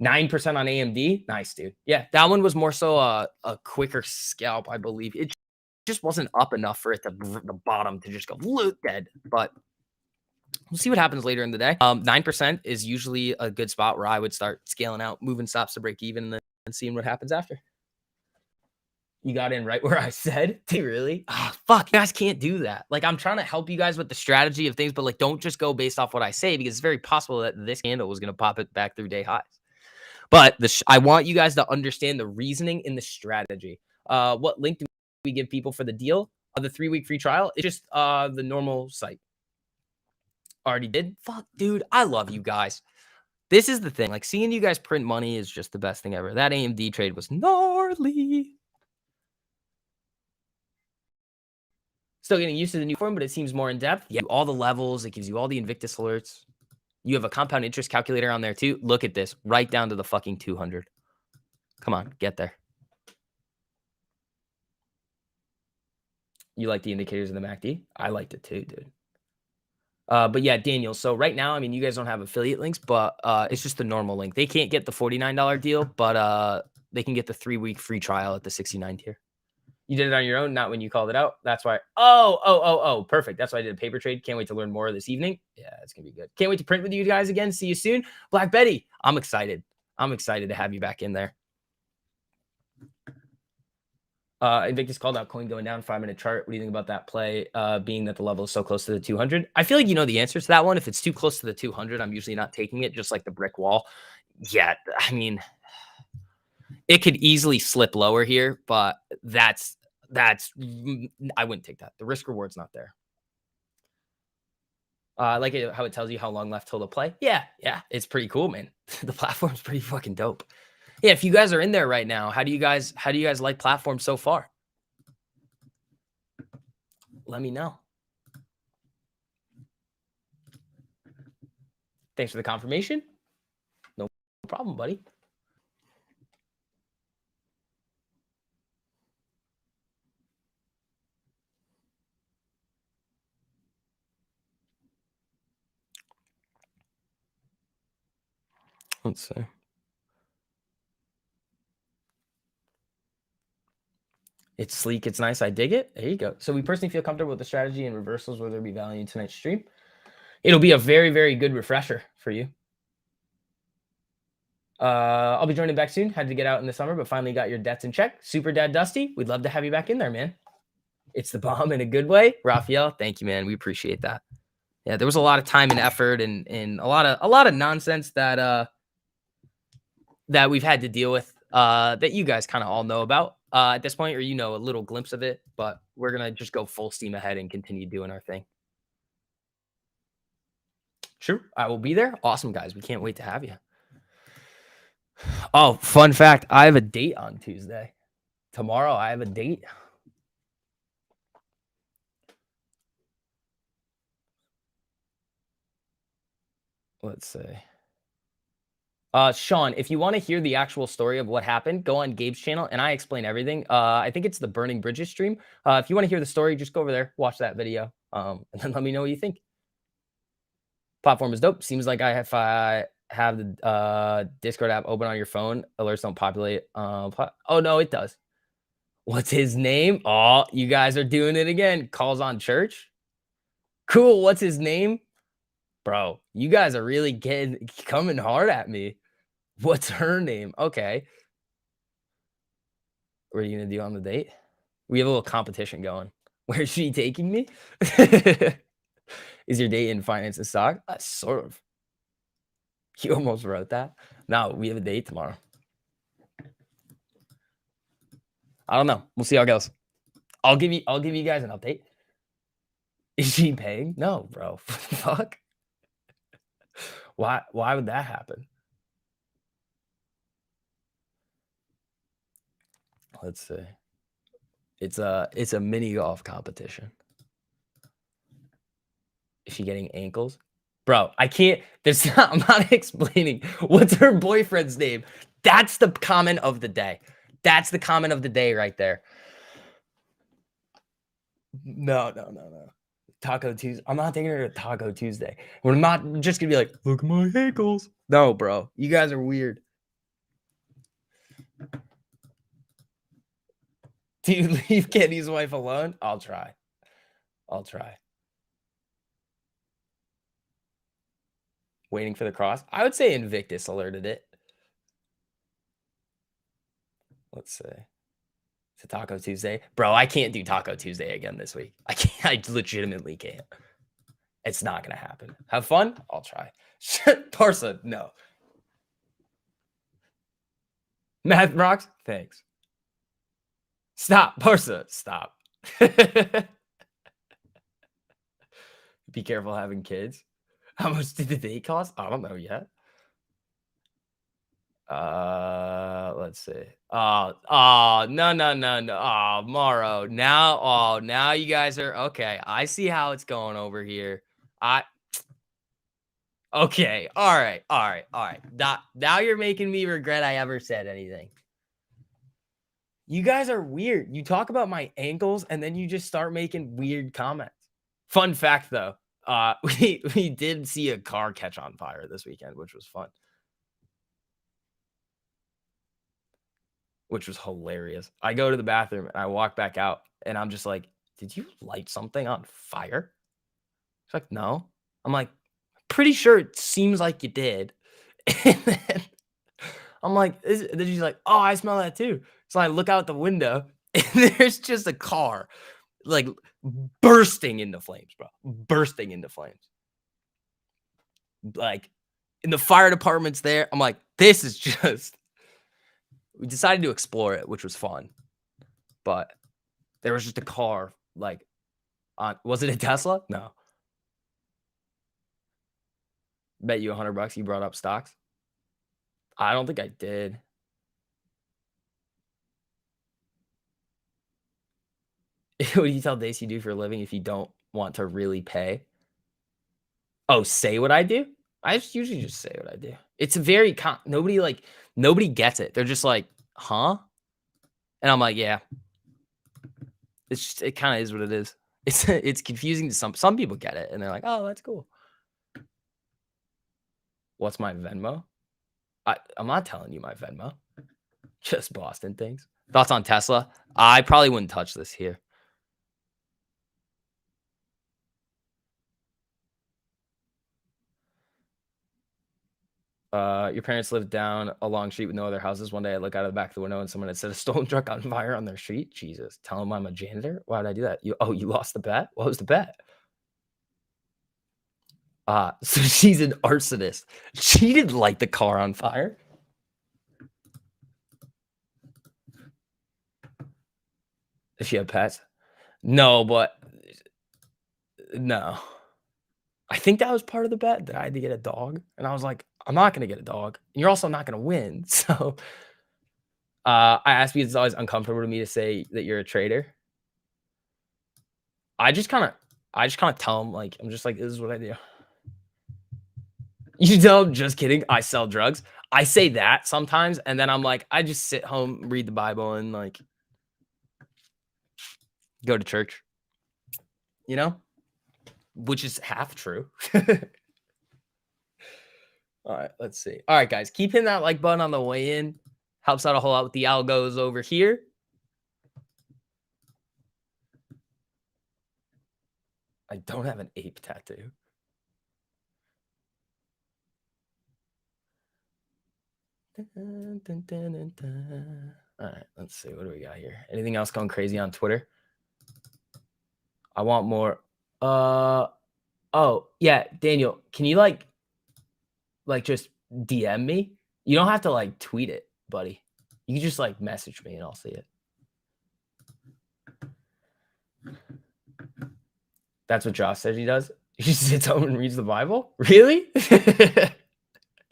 9% on AMD. Nice, dude. Yeah, that one was more so a quicker scalp, I believe. It just wasn't up enough for it to the bottom to just go loot dead. But we'll see what happens later in the day. 9% is usually a good spot where I would start scaling out, moving stops to break even, and then seeing what happens after. You got in right where I said. Dude, really? Ah, fuck. You guys can't do that. Like, I'm trying to help you guys with the strategy of things, but like, don't just go based off what I say because it's very possible that this candle was going to pop it back through day highs. But I want you guys to understand the reasoning in the strategy. What link do we give people for the deal? The 3-week free trial? It's just the normal site. Already did. Fuck, dude. I love you guys. This is the thing. Like, seeing you guys print money is just the best thing ever. That AMD trade was gnarly. Still getting used to the new form, but it seems more in depth. Yeah, all the levels. It gives you all the Invictus alerts. You have a compound interest calculator on there too. Look at this. Right down to the fucking 200. Come on, get there. You like the indicators of the MACD? I liked it too, dude. But yeah, Daniel. So right now, I mean, you guys don't have affiliate links, but it's just the normal link. They can't get the $49 deal, but they can get the 3-week free trial at the 69 tier. You did it on your own, not when you called it out. That's why. Oh, perfect. That's why I did a paper trade. Can't wait to learn more this evening. Yeah, it's gonna be good. Can't wait to print with you guys again. See you soon. Black Betty, I'm excited. I'm excited to have you back in there. Invictus called out coin going down 5-minute chart. What do you think about that play? Being that the level is so close to the 200. I feel like you know the answer to that one. If it's too close to the 200, I'm usually not taking it. Just like the brick wall. Yeah, I mean, it could easily slip lower here, but that's I wouldn't take that. The risk reward's not there. I like it how it tells you how long left till the play. Yeah, it's pretty cool, man. The platform's pretty fucking dope. Yeah, if you guys are in there right now, how do you guys like platform so far? Let me know. Thanks for the confirmation. No problem, buddy. Let's see. It's sleek. It's nice. I dig it. There you go. So we personally feel comfortable with the strategy and reversals. Will there be value in tonight's stream? It'll be a very, very good refresher for you. I'll be joining back soon. Had to get out in the summer, but finally got your debts in check. Super Dad Dusty, we'd love to have you back in there, man. It's the bomb in a good way. Raphael, thank you, man. We appreciate that. Yeah, there was a lot of time and effort and a lot of nonsense that that we've had to deal with, that you guys kind of all know about at this point, or you know a little glimpse of it. But we're gonna just go full steam ahead and continue doing our thing. Sure, I will be there. Awesome, guys. We can't wait to have you. Oh, fun fact: I have a date on Tuesday. Tomorrow, I have a date. Let's see. Sean, if you want to hear the actual story of what happened, go on Gabe's channel and I explain everything. I think it's the Burning Bridges stream. If you want to hear the story, just go over there, watch that video, and then let me know what you think. Platform is dope. Seems like if I have the Discord app open on your phone, alerts don't populate. Oh no, it does. What's his name? Oh, you guys are doing it again. Calls on church. Cool. What's his name? Bro, you guys are really coming hard at me. What's her name? Okay. What are you gonna do on the date? We have a little competition going. Where's she taking me? Is your date in finance and stock? Sort of. You almost wrote that. No, we have a date tomorrow. I don't know. We'll see how it goes. I'll give you guys an update. Is she paying? No, bro. Fuck. Why would that happen? Let's see. It's a mini golf competition. Is she getting ankles? Bro, I can't. I'm not explaining. What's her boyfriend's name? That's the comment of the day. That's the comment of the day right there. No. Taco Tuesday. I'm not taking her to Taco Tuesday. We're not just gonna be like, look at my ankles. No, bro. You guys are weird. Do you leave Kenny's wife alone? I'll try. Waiting for the cross. I would say Invictus alerted it. Let's see. It's a Taco Tuesday. Bro, I can't do Taco Tuesday again this week. I can't. I legitimately can't. It's not going to happen. Have fun? I'll try. Parsa, no. Math rocks? Thanks. Stop. Parsa, stop. Be careful having kids. How much did the date cost? I don't know yet. Let's see. No. Oh, Morrow. Now you guys are okay. I see how it's going over here. Okay. All right. Now you're making me regret I ever said anything. You guys are weird. You talk about my ankles and then you just start making weird comments. Fun fact though, we did see a car catch on fire this weekend, which was fun. Which was hilarious. I go to the bathroom and I walk back out and I'm just like, did you light something on fire? She's like, no. I'm like, pretty sure it seems like you did. And then I'm like, then she's like, oh, I smell that too. So I look out the window and there's just a car like bursting into flames, bro. Bursting into flames. Like, in the fire department's there. I'm like, this is just. We decided to explore it, which was fun. But there was just a car, like, was it a Tesla? No. Bet you $100 you brought up stocks. I don't think I did. What do you tell Dace you do for a living if you don't want to really pay? Oh, say what I do? I usually just say what I do. It's very nobody gets it. They're just like, huh? And I'm like, yeah. It kind of is what it is. It's confusing to some people get it and they're like, oh, that's cool. What's my Venmo? I'm not telling you my Venmo. Just Boston things. Thoughts on Tesla? I probably wouldn't touch this here. Your parents lived down a long street with no other houses. One day I look out of the back of the window and someone had set a stolen truck on fire on their street. Jesus. Tell them I'm a janitor? Why did I do that? You lost the bet? What was the bet? So she's an arsonist. She didn't light the car on fire. Does she have pets? No, but no. I think that was part of the bet that I had to get a dog, and I was like, "I'm not gonna get a dog, and you're also not gonna win." So, I asked because it's always uncomfortable to me to say that you're a trader. I just kinda I just kinda tell them like, I'm just like, "This is what I do." You tell them, "Just kidding, I sell drugs." I say that sometimes, and then I'm like, I just sit home, read the Bible, and, like, go to church, you know? Which is half true. Alright, let's see. Alright, guys, keep hitting that like button on the way in. Helps out a whole lot with the algos over here. I don't have an ape tattoo. Alright, let's see. What do we got here? Anything else going crazy on Twitter? I want more. Oh, yeah, Daniel, can you, like, just DM me? You don't have to, like, tweet it, buddy. You can just, like, message me and I'll see it. That's what Josh says he does? He sits home and reads the Bible? Really?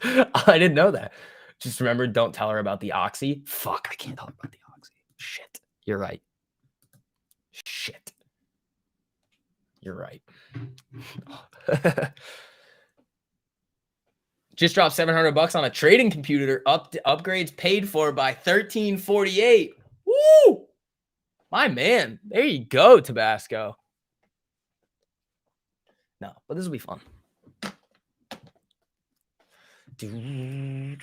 I didn't know that. Just remember, don't tell her about the oxy. Fuck, I can't tell her about the oxy. Shit. You're right. Shit. You're right. Just dropped $700 on a trading computer. Upgrades paid for by 1348. Woo! My man. There you go, Tabasco. No, but this will be fun. AMD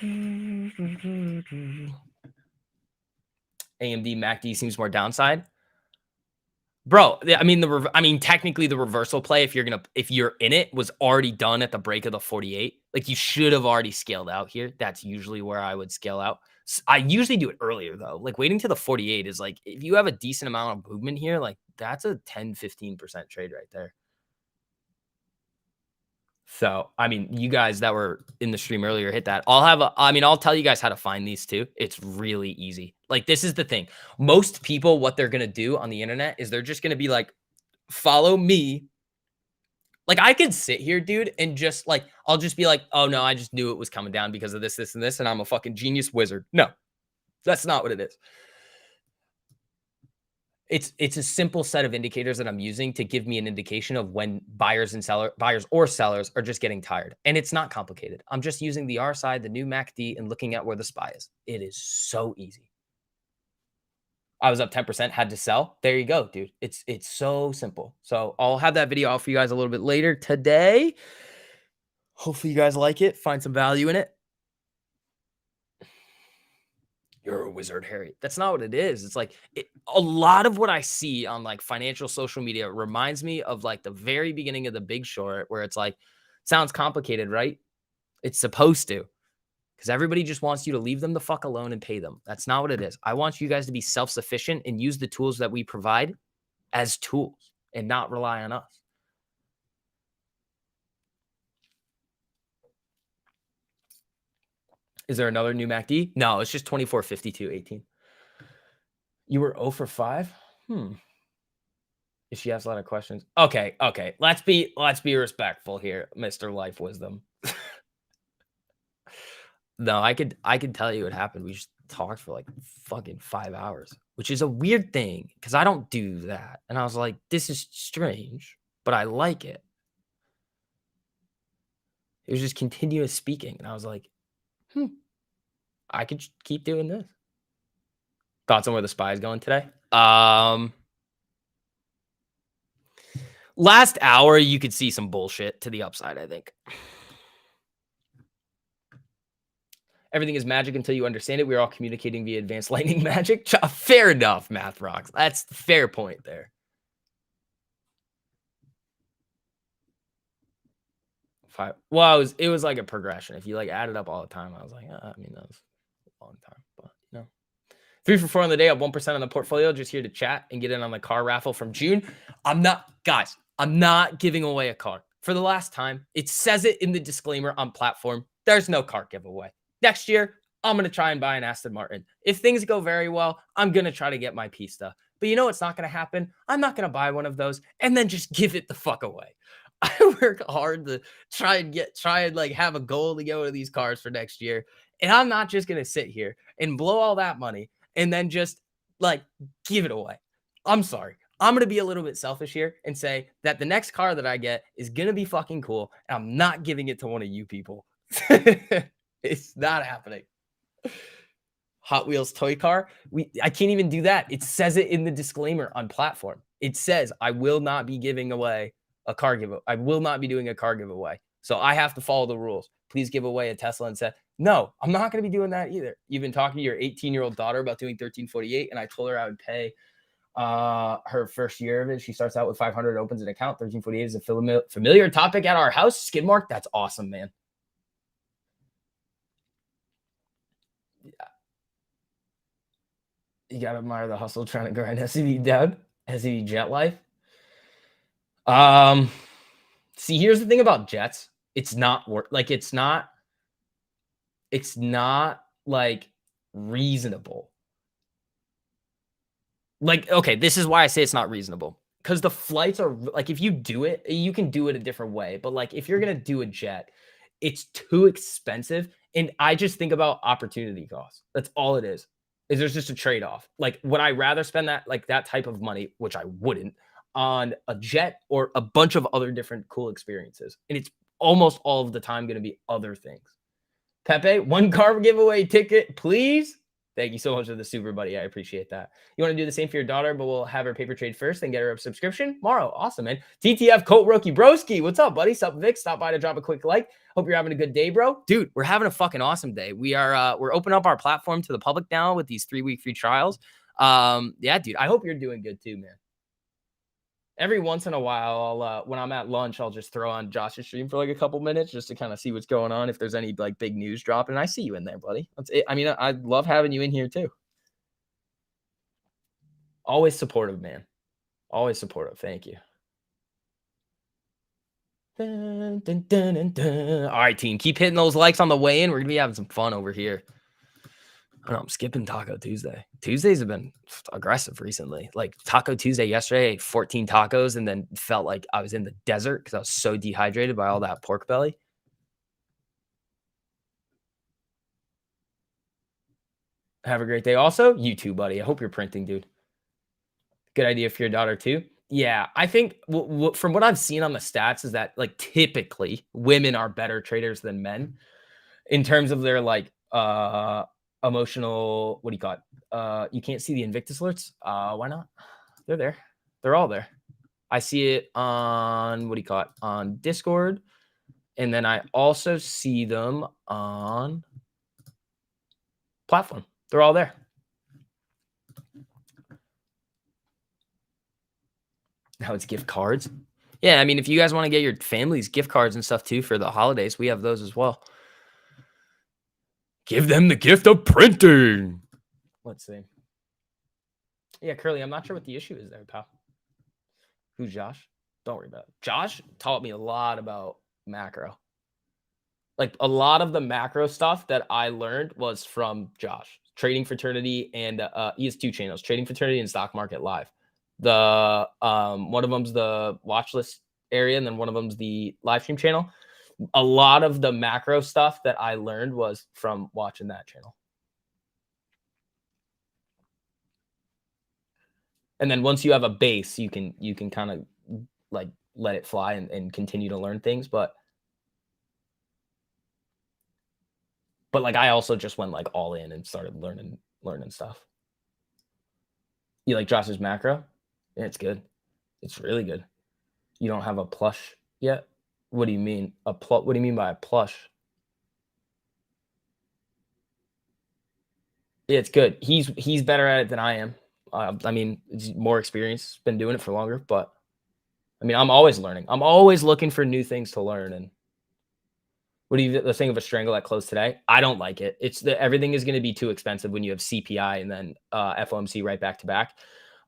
MACD seems more downside. Bro, I mean, technically the reversal play, if you're in it, was already done at the break of the 48. Like, you should have already scaled out here. That's usually where I would scale out. I usually do it earlier though. Like, waiting to the 48 is like, if you have a decent amount of movement here, like that's a 10-15% trade right there. So, I mean, you guys that were in the stream earlier hit that. I'll tell you guys how to find these too. It's really easy. Like, this is the thing. Most people, what they're going to do on the internet is they're just going to be like, follow me. Like, I could sit here, dude, and just like, I'll just be like, oh no, I just knew it was coming down because of this, this, and this. And I'm a fucking genius wizard. No, that's not what it is. It's a simple set of indicators that I'm using to give me an indication of when buyers or sellers are just getting tired. And it's not complicated. I'm just using the RSI, the new MACD, and looking at where the SPY is. It is so easy. I was up 10%, had to sell. There you go, dude. It's so simple. So I'll have that video out for you guys a little bit later today. Hopefully you guys like it, find some value in it. You're a wizard, Harry. That's not what it is. It's like a lot of what I see on like financial social media reminds me of like the very beginning of The Big Short, where it's like, sounds complicated, right? It's supposed to, because everybody just wants you to leave them the fuck alone and pay them. That's not what it is. I want you guys to be self-sufficient and use the tools that we provide as tools and not rely on us. Is there another new MACD? No, it's just 2452.18. You were 0 for 5? If she has a lot of questions. Okay. Let's be respectful here, Mr. Life Wisdom. No, I could tell you what happened. We just talked for like fucking 5 hours, which is a weird thing because I don't do that. And I was like, this is strange, but I like it. It was just continuous speaking. And I was like, I could keep doing this. Thoughts on where the SPY is going today? Last hour, you could see some bullshit to the upside, I think. Everything is magic until you understand it. We're all communicating via advanced lightning magic. Fair enough, Math Rocks. That's the fair point there. Well, it was like a progression. If you like added up all the time, I was like, I mean, that was a long time, but you know. 3 for 4 on the day, up 1% on the portfolio. Just here to chat and get in on the car raffle from June. I'm not giving away a car. For the last time, it says it in the disclaimer on platform. There's no car giveaway. Next year, I'm going to try and buy an Aston Martin. If things go very well, I'm going to try to get my Pista. But you know what's not going to happen? I'm not going to buy one of those and then just give it the fuck away. I work hard to try and like have a goal to get one of these cars for next year. And I'm not just going to sit here and blow all that money and then just like give it away. I'm sorry. I'm going to be a little bit selfish here and say that the next car that I get is going to be fucking cool. And I'm not giving it to one of you people. It's not happening. Hot Wheels toy car. I can't even do that. It says it in the disclaimer on platform. It says I will not be giving away a car giveaway. I will not be doing a car giveaway. So I have to follow the rules. Please give away a Tesla and say, no, I'm not going to be doing that either. You've been talking to your 18-year-old daughter about doing 1348, and I told her I would pay her first year of it. She starts out with 500, opens an account. 1348 is a familiar topic at our house. Skid mark. That's awesome, man. Yeah. You gotta admire the hustle trying to grind SUV down, SUV jet life. See, here's the thing about jets. It's not like reasonable. Like, okay, this is why I say it's not reasonable. Because the flights are like, if you do it, you can do it a different way. But like, if you're gonna do a jet, it's too expensive. And I just think about opportunity cost. That's all it is. Is there's just a trade-off. Like, would I rather spend that type of money, which I wouldn't, on a jet or a bunch of other different cool experiences? And it's almost all of the time going to be other things. Pepe, one car giveaway ticket, please. Thank you so much for the super, buddy. I appreciate that. You want to do the same for your daughter, but we'll have her paper trade first, then get her a subscription tomorrow. Awesome, man. TTF Colt Rookie Broski. What's up, buddy? Sup, Vic? Stop by to drop a quick like. Hope you're having a good day, bro. Dude, we're having a fucking awesome day. We're opening up our platform to the public now with these 3-week free trials. Yeah, dude. I hope you're doing good too, man. Every once in a while, I'll when I'm at lunch, I'll just throw on Josh's stream for like a couple minutes just to kind of see what's going on. If there's any like big news dropping, I see you in there, buddy. That's it. I mean, I love having you in here too. Always supportive, man. Always supportive. Thank you. Dun, dun, dun, dun, dun. All right, team. Keep hitting those likes on the way in. We're gonna be having some fun over here. I don't know, I'm skipping Taco Tuesday. Tuesdays have been aggressive recently. Like Taco Tuesday yesterday, I ate 14 tacos and then felt like I was in the desert because I was so dehydrated by all that pork belly. Have a great day. Also, you too, buddy. I hope you're printing, dude. Good idea for your daughter too. Yeah, I think from what I've seen on the stats is that like typically women are better traders than men in terms of their like emotional, what do you call it? You can't see the Invictus alerts. Why not? They're there. They're all there. I see it on, what do you call it? On Discord. And then I also see them on platform. They're all there. Now it's gift cards. Yeah, I mean, if you guys want to get your families gift cards and stuff too for the holidays, we have those as well. Give them the gift of printing. Let's see. Yeah, Curly, I'm not sure what the issue is there, pal. Who's Josh? Don't worry about it. Josh taught me a lot about macro. Like a lot of the macro stuff that I learned was from Josh. Trading Fraternity and he has 2 channels, Trading Fraternity and Stock Market Live. The one of them's the watch list area, and then one of them's the live stream channel. A lot of the macro stuff that I learned was from watching that channel. And then once you have a base, you can kind of like let it fly and continue to learn things. But like I also just went like all in and started learning stuff. You like Josh's macro? Yeah, it's good. It's really good. You don't have a plush yet? What do you mean? What do you mean by a plush? Yeah, it's good. He's better at it than I am. I mean, it's more experience, been doing it for longer, but I mean, I'm always learning. I'm always looking for new things to learn. And what do you think of a strangle that closed today? I don't like it. Everything is going to be too expensive when you have CPI and then FOMC right back to back.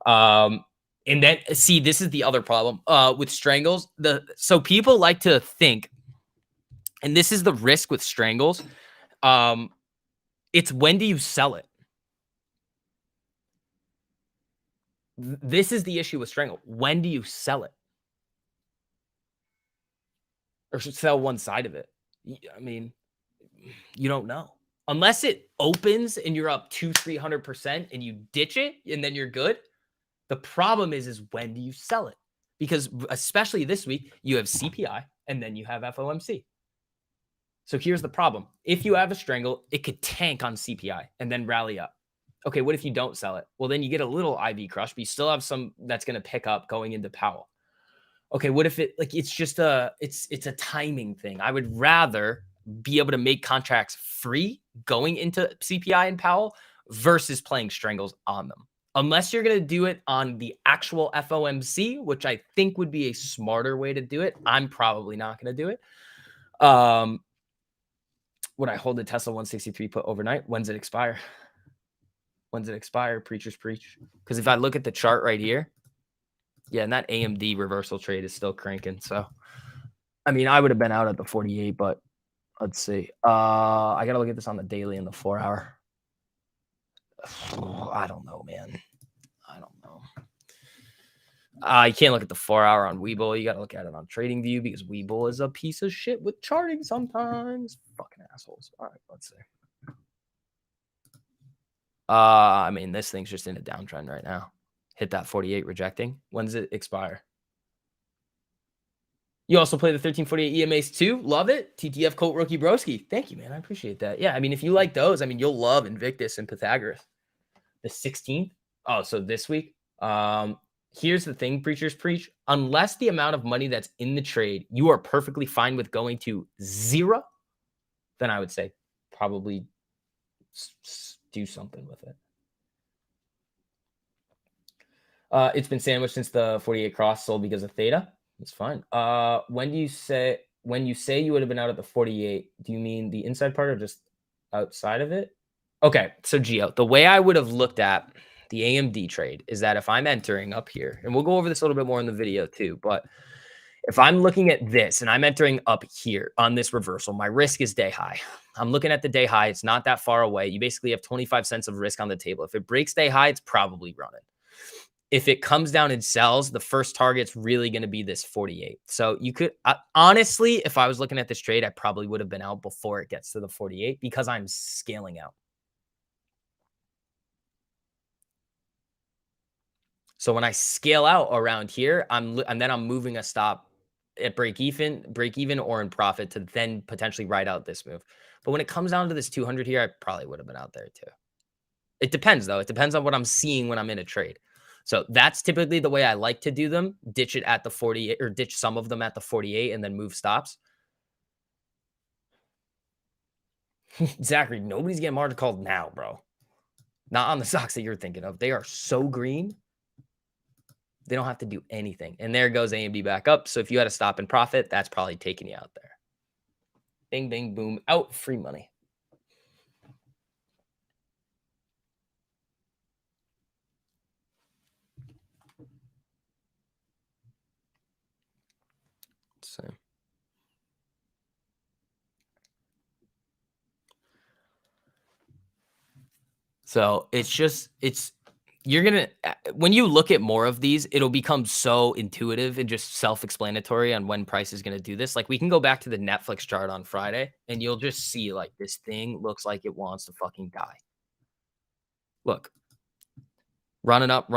And then see, this is the other problem with strangles. So people like to think, and this is the risk with strangles. It's when do you sell it? This is the issue with strangle. When do you sell it? Or should sell one side of it? I mean, you don't know. Unless it opens and you're up 200-300% and you ditch it and then you're good. The problem is when do you sell it? Because especially this week, you have CPI and then you have FOMC. So here's the problem. If you have a strangle, it could tank on CPI and then rally up. Okay, what if you don't sell it? Well, then you get a little IV crush, but you still have some that's going to pick up going into Powell. Okay, what if it's just it's a timing thing. I would rather be able to make contracts free going into CPI and Powell versus playing strangles on them. Unless you're going to do it on the actual FOMC, which I think would be a smarter way to do it. I'm probably not going to do it. Would I hold the Tesla 163 put overnight? When's it expire? When's it expire? Preachers preach. Because if I look at the chart right here, yeah, and that AMD reversal trade is still cranking. So, I mean, I would have been out at the 48, but let's see. I got to look at this on the daily and the 4 hour. I don't know, man. I don't know. You can't look at the 4 hour on Webull. You got to look at it on TradingView because Webull is a piece of shit with charting sometimes. Fucking assholes. All right, let's see. I mean, this thing's just in a downtrend right now. Hit that 48 rejecting. When does it expire? You also play the 1348 EMAs too. Love it. TTF Colt Rookie Broski. Thank you, man. I appreciate that. Yeah, I mean, if you like those, I mean, you'll love Invictus and Pythagoras. The 16th. Oh, so this week. Here's the thing, preachers preach. Unless the amount of money that's in the trade, you are perfectly fine with going to 0, then I would say probably do something with it. It's been sandwiched since the 48 cross sold because of theta. It's fine. When you say you would have been out at the 48, do you mean the inside part or just outside of it? Okay, so Gio, the way I would have looked at the AMD trade is that if I'm entering up here, and we'll go over this a little bit more in the video too, but if I'm looking at this and I'm entering up here on this reversal, my risk is day high. I'm looking at the day high. It's not that far away. You basically have 25 cents of risk on the table. If it breaks day high, it's probably running. If it comes down and sells, the first target's really going to be this 48. So you could, honestly, if I was looking at this trade, I probably would have been out before it gets to the 48 because I'm scaling out. So when I scale out around here, I'm moving a stop at break even or in profit to then potentially ride out this move. But when it comes down to this 200 here, I probably would have been out there too. It depends though. It depends on what I'm seeing when I'm in a trade. So that's typically the way I like to do them. Ditch it at the 48 or ditch some of them at the 48 and then move stops. Zachary, nobody's getting margin called now, bro. Not on the stocks that you're thinking of. They are so green. They don't have to do anything. And there goes AMD back up. So if you had a stop and profit, that's probably taking you out there. Bing, bing, boom, out, free money. So you're going to, when you look at more of these, it'll become so intuitive and just self-explanatory on when price is going to do this. Like we can go back to the Netflix chart on Friday and you'll just see like this thing looks like it wants to fucking die. Look, running up,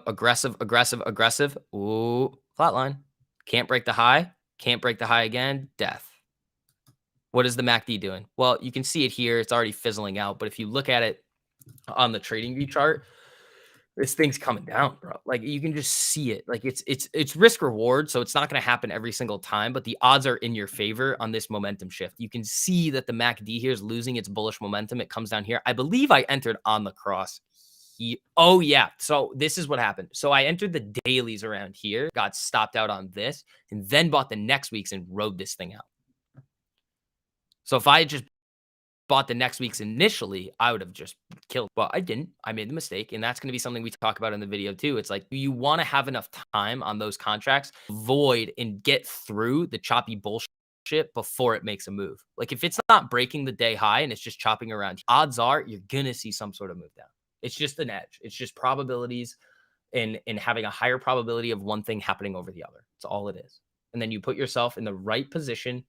aggressive. Ooh, flatline. Can't break the high. Can't break the high again. Death. What is the MACD doing? Well, you can see it here. It's already fizzling out. But if you look at it on the TradingView chart, this thing's coming down, bro. Like you can just see it. Like it's risk reward. So it's not going to happen every single time, but the odds are in your favor on this momentum shift. You can see that the MACD here is losing its bullish momentum. It comes down here. I believe I entered on the cross. Oh yeah. So this is what happened. So I entered the dailies around here, got stopped out on this, and then bought the next week's and rode this thing out. So if I had just bought the next week's initially, I would have just killed. Well, I didn't. I made the mistake. And that's going to be something we talk about in the video too. It's like you want to have enough time on those contracts, avoid and get through the choppy bullshit before it makes a move. Like if it's not breaking the day high and it's just chopping around, odds are you're going to see some sort of move down. It's just an edge. It's just probabilities. in having a higher probability of one thing happening over the other. That's all it is. And then you put yourself in the right position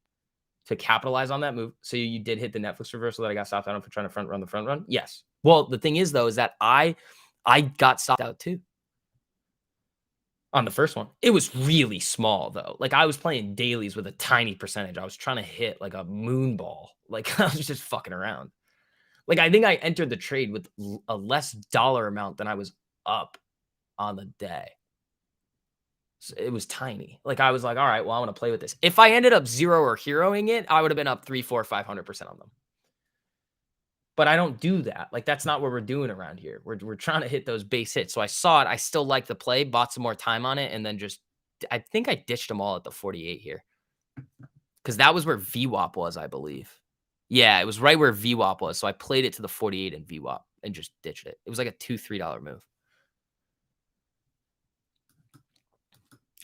to capitalize on that move. So you did hit the Netflix reversal that I got stopped out on for trying to front run the front run. Yes. Well, the thing is though, is that I got stopped out too on the first one. It was really small though. Like I was playing dailies with a tiny percentage. I was trying to hit like a moon ball. Like I was just fucking around. Like I think I entered the trade with a less dollar amount than I was up on the day. So it was tiny. Like I was like, all right, well, I want to play with this. If I ended up zero or heroing it, I would have been up 3, 4, 500% on them. But I don't do that. Like that's not what we're doing around here. We're trying to hit those base hits. So I saw it. I still like the play, bought some more time on it, and then just I think I ditched them all at the 48 here. Because that was where VWAP was, I believe. Yeah, it was right where VWAP was. So I played it to the 48 in VWAP and just ditched it. It was like a $2, $3 move.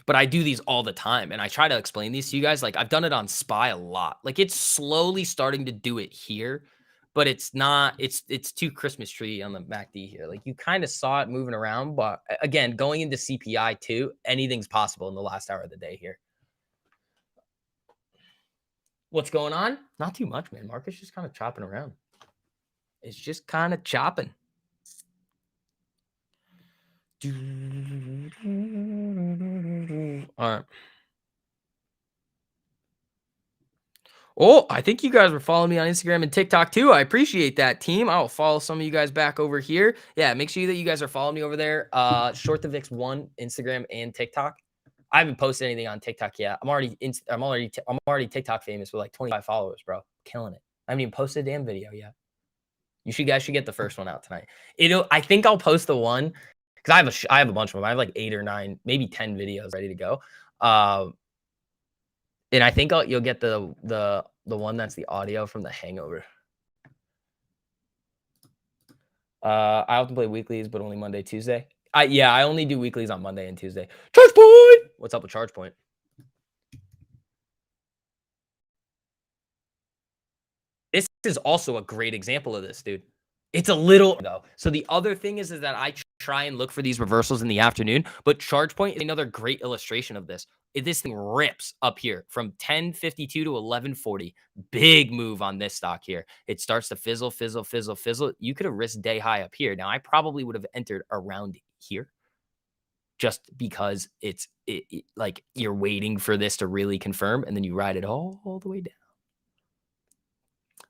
But I do these all the time, and I try to explain these to you guys. Like I've done it on SPY a lot. Like it's slowly starting to do it here, but it's not. It's too Christmas tree on the MACD here. Like you kind of saw it moving around, but again, going into CPI too, anything's possible in the last hour of the day here. What's going on? Not too much, man. Market's just kind of chopping around. It's just kind of chopping. All right. Oh, I think you guys were following me on Instagram and TikTok too. I appreciate that, team. I will follow some of you guys back over here. Yeah, make sure that you guys are following me over there. Short the VIX 1, Instagram and TikTok. I haven't posted anything on TikTok yet. I'm already TikTok famous with like 25 followers, bro. Killing it. I haven't even posted a damn video yet. You guys should get the first one out tonight. I think I'll post the one because I have a bunch of them. I have like 8 or 9, maybe 10 videos ready to go. And I think you'll get the one that's the audio from The Hangover. I often play weeklies, but only Monday, Tuesday. I only do weeklies on Monday and Tuesday. Charge Point! What's up with Charge Point? This is also a great example of this, dude. It's a little though. So the other thing is that I try and look for these reversals in the afternoon, but Charge Point is another great illustration of this. This thing rips up here from 1052 to 1140. Big move on this stock here. It starts to fizzle, fizzle, fizzle, fizzle. You could have risked day high up here. Now I probably would have entered around here just because it's like you're waiting for this to really confirm and then you ride it all the way down.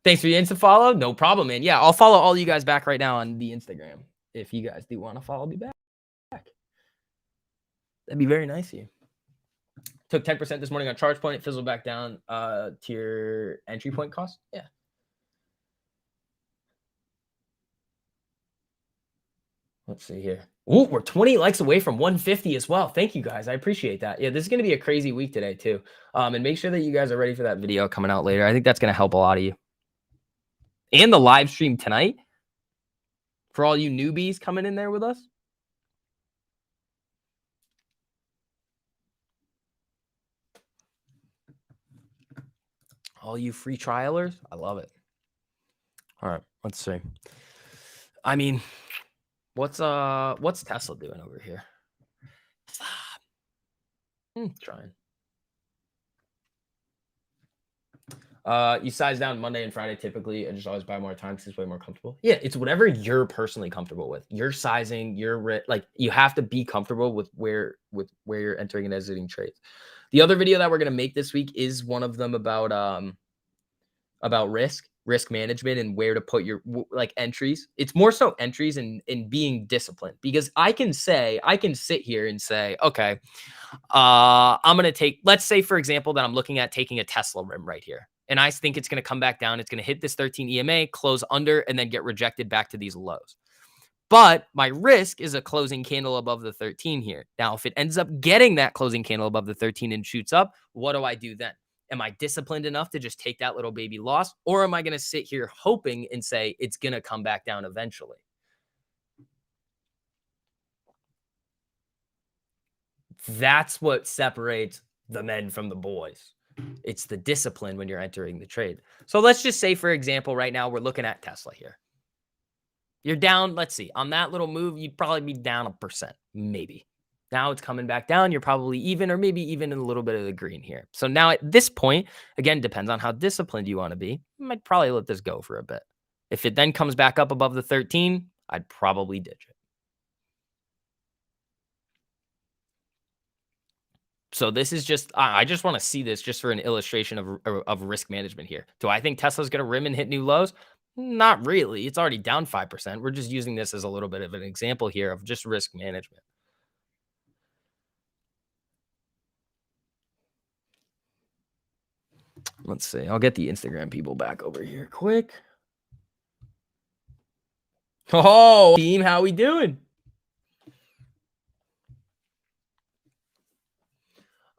Thanks for the instant follow. No problem, man. Yeah, I'll follow all you guys back right now on the Instagram if you guys do want to follow me back. That'd be very nice of you. Took 10% this morning on Charge Point. It fizzled back down to your entry point cost. Yeah. Let's see here. Ooh, we're 20 likes away from 150 as well. Thank you guys. I appreciate that. Yeah, this is going to be a crazy week today too. And make sure that you guys are ready for that video coming out later. I think that's going to help a lot of you. And the live stream tonight for all you newbies coming in there with us. All you free trialers. I love it. All right, let's see. I mean, what's Tesla doing over here? Trying. You size down Monday and Friday typically and just always buy more time because it's way more comfortable. Yeah, it's whatever you're personally comfortable with. Your sizing, like you have to be comfortable with where you're entering and exiting trades. The other video that we're gonna make this week is one of them about risk management and where to put your like entries. It's more so entries and being disciplined because I can sit here and say, okay, I'm gonna take, let's say for example that I'm looking at taking a Tesla rim right here. And I think it's going to come back down. It's going to hit this 13 EMA, close under, and then get rejected back to these lows. But my risk is a closing candle above the 13 here. Now, if it ends up getting that closing candle above the 13 and shoots up, what do I do then? Am I disciplined enough to just take that little baby loss? Or am I going to sit here hoping and say it's going to come back down eventually? That's what separates the men from the boys. It's the discipline when you're entering the trade. So let's just say, for example, right now we're looking at Tesla here. You're down, let's see, on that little move, you'd probably be down 1%, maybe. Now it's coming back down. You're probably even or maybe even in a little bit of the green here. So now at this point, again, depends on how disciplined you want to be. You might probably let this go for a bit. If it then comes back up above the 13, I'd probably ditch it. So this is just, I just want to see this just for an illustration of risk management here. Do I think Tesla's going to rim and hit new lows? Not really. It's already down 5%. We're just using this as a little bit of an example here of just risk management. Let's see. I'll get the Instagram people back over here quick. Oh, team, how we doing?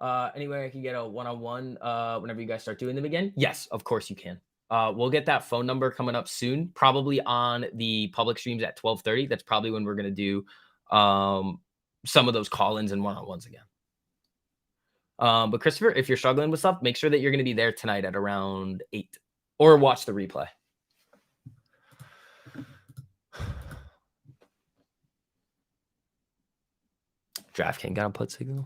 Anyway, I can get a one-on-one whenever you guys start doing them again. Yes, of course you can. We'll get that phone number coming up soon, probably on the public streams at 12:30. That's probably when we're going to do some of those call-ins and one-on-ones again. But Christopher, if you're struggling with stuff, make sure that you're going to be there tonight at around 8 or watch the replay. DraftKings got a put signal.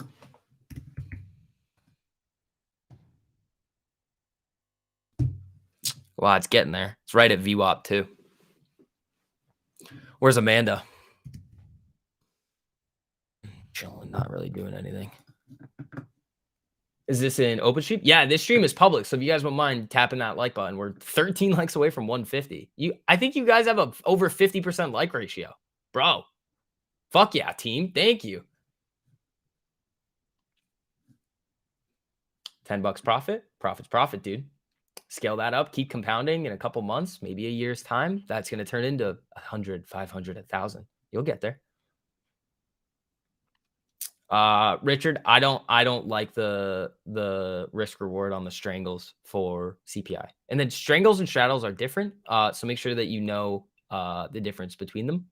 Wow, it's getting there. It's right at VWAP too. Where's Amanda? Chilling, not really doing anything. Is this an open stream? Yeah, this stream is public. So if you guys wouldn't mind tapping that like button, we're 13 likes away from 150. I think you guys have a over 50% like ratio. Bro. Fuck yeah, team. Thank you. $10 profit. Profit's profit, dude. Scale that up, keep compounding in a couple months, maybe a year's time. That's going to turn into 100, 500, 1,000. You'll get there. Richard, I don't like the risk reward on the strangles for CPI. And then strangles and straddles are different. So make sure that you know the difference between them.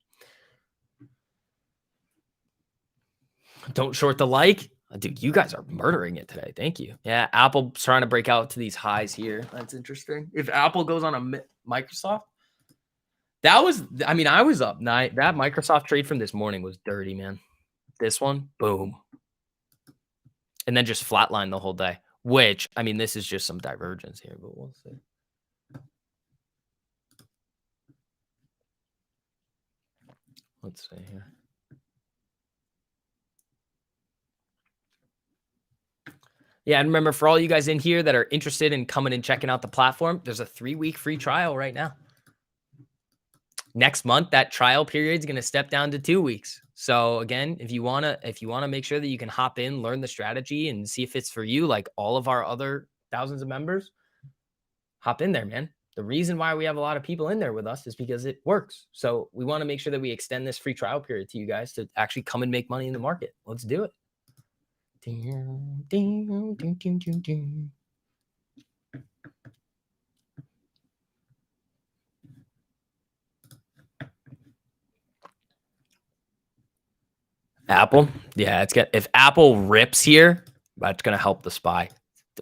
Don't short the like. Dude, you guys are murdering it today. Thank you. Yeah, Apple's trying to break out to these highs here. That's interesting. If Apple goes on a Microsoft, that was, I mean, I was up night. That Microsoft trade from this morning was dirty, man. This one, boom. And then just flatline the whole day, which, I mean, this is just some divergence here, but we'll see. Let's see here. Yeah, and remember, for all you guys in here that are interested in coming and checking out the platform, there's a 3-week free trial right now. Next month, that trial period is going to step down to 2 weeks. So again, if you want to make sure that you can hop in, learn the strategy and see if it's for you, like all of our other thousands of members, hop in there, man. The reason why we have a lot of people in there with us is because it works. So we want to make sure that we extend this free trial period to you guys to actually come and make money in the market. Let's do it. Apple, yeah, if Apple rips here, that's gonna help the SPY.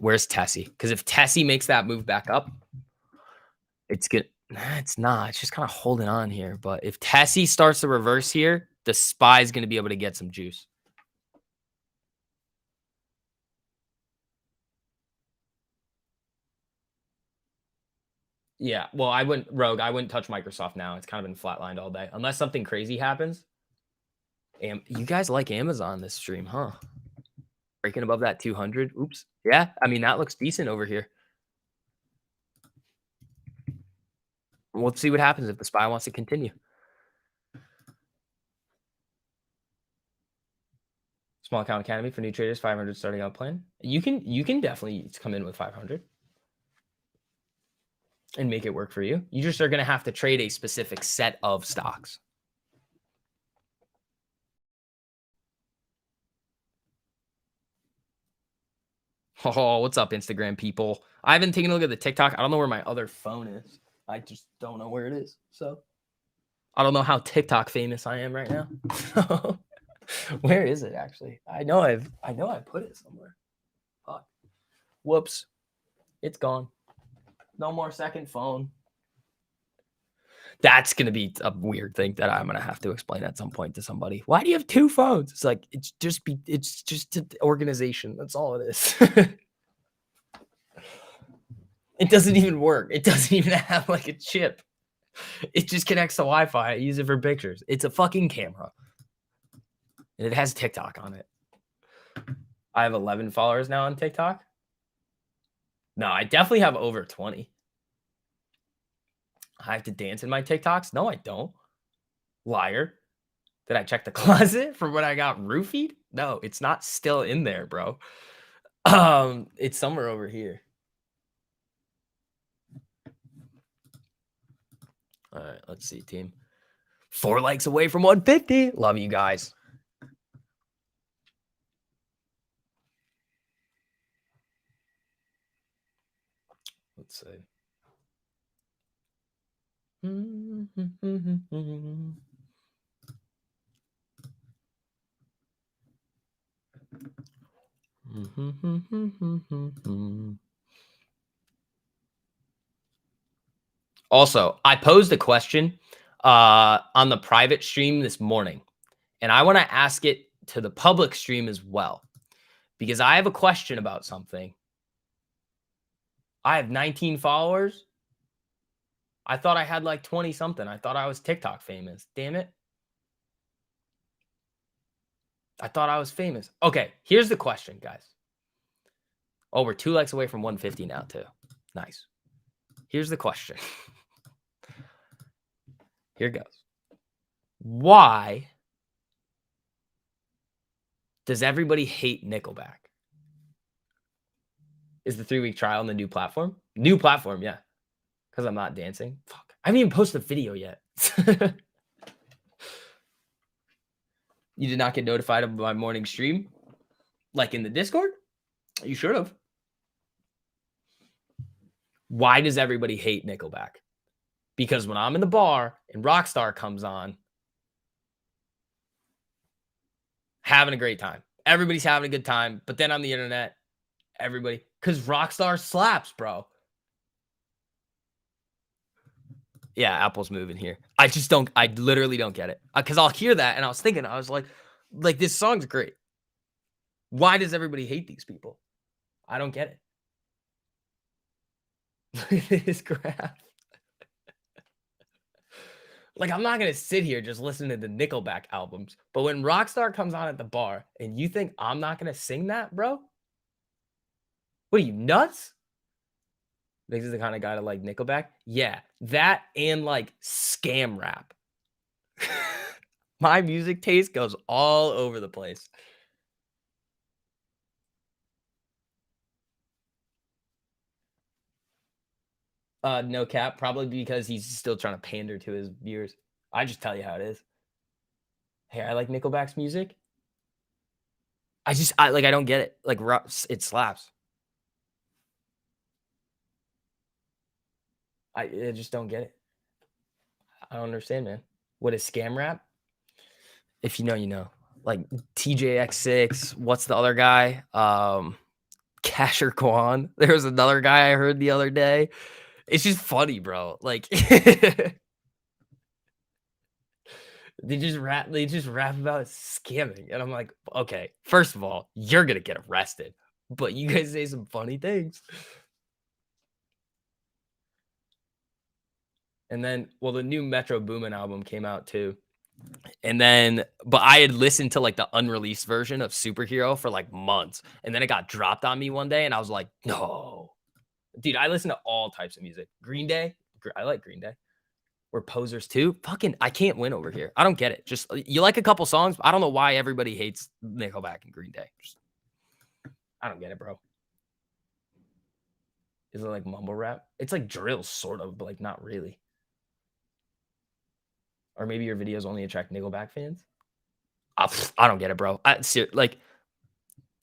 Where's Tessie? Because if Tessie makes that move back up, it's good. Nah, it's not. It's just kind of holding on here. But if Tessie starts to reverse here, the SPY is going to be able to get some juice. Yeah, well, I wouldn't touch Microsoft now. It's kind of been flatlined all day. Unless something crazy happens. You guys like Amazon this stream, huh? Breaking above that 200. Oops. Yeah, I mean, that looks decent over here. We'll see what happens if the SPY wants to continue. Small account academy for new traders, 500 starting out plan. You can definitely come in with 500 and make it work for you. You just are going to have to trade a specific set of stocks. Oh, what's up, Instagram people? I haven't taken a look at the TikTok. I don't know where my other phone is. I just don't know where it is. So I don't know how TikTok famous I am right now. Where is it actually? I know I put it somewhere. Fuck. Whoops. It's gone. No more second phone. That's gonna be a weird thing that I'm gonna have to explain at some point to somebody. Why do you have 2 phones? It's like, it's just organization. That's all it is. It doesn't even work. It doesn't even have, like, a chip. It just connects to Wi-Fi. I use it for pictures. It's a fucking camera. And it has TikTok on it. I have 11 followers now on TikTok. No, I definitely have over 20. I have to dance in my TikToks? No, I don't. Liar. Did I check the closet for when I got roofied? No, it's not still in there, bro. It's somewhere over here. All right, let's see, team. 4 likes away from 150. Love you guys. Let's see. Also, I posed a question on the private stream this morning, and I want to ask it to the public stream as well, because I have a question about something. I have 19 followers. I thought I had like 20 something. I thought I was TikTok famous. Damn it. I thought I was famous. Okay, here's the question, guys. Oh, we're 2 likes away from 150 now, too. Nice. Here's the question. Here goes. Why does everybody hate Nickelback? Is the 3-week trial on the new platform? New platform, yeah. Because I'm not dancing. Fuck. I haven't even posted a video yet. You did not get notified of my morning stream? Like in the Discord? You should have. Why does everybody hate Nickelback? Because when I'm in the bar and Rockstar comes on, having a great time. Everybody's having a good time. But then on the internet, everybody, because Rockstar slaps, bro. Yeah, Apple's moving here. I literally don't get it. Because I'll hear that and I was thinking, I was like, this song's great. Why does everybody hate these people? I don't get it. Look at this graph. Like, I'm not going to sit here just listening to the Nickelback albums. But when Rockstar comes on at the bar and you think I'm not going to sing that, bro? What are you, nuts? This is the kind of guy to like Nickelback? Yeah, that and like scam rap. My music taste goes all over the place. No cap, probably because he's still trying to pander to his viewers. I just tell you how it is. Hey, I like Nickelback's music. I don't get it. Like, it slaps. I just don't get it. I don't understand, man. What is scam rap? If you know, you know. Like TJX6. What's the other guy? Casher Kwan. There was another guy I heard the other day. It's just funny, bro. Like they just rap about scamming. And I'm like, okay, first of all, you're gonna get arrested. But you guys say some funny things. And then, well, the new Metro Boomin album came out too. And then, but I had listened to like the unreleased version of Superhero for like months. And then it got dropped on me one day. And I was like, no. Dude, I listen to all types of music. Green Day. I like Green Day. We're posers too. Fucking, I can't win over here. I don't get it. Just, you like a couple songs. I don't know why everybody hates Nickelback and Green Day. I don't get it, bro. Is it like mumble rap? It's like drill, sort of, but like not really. Or maybe your videos only attract Nickelback fans. I don't get it, bro. Like,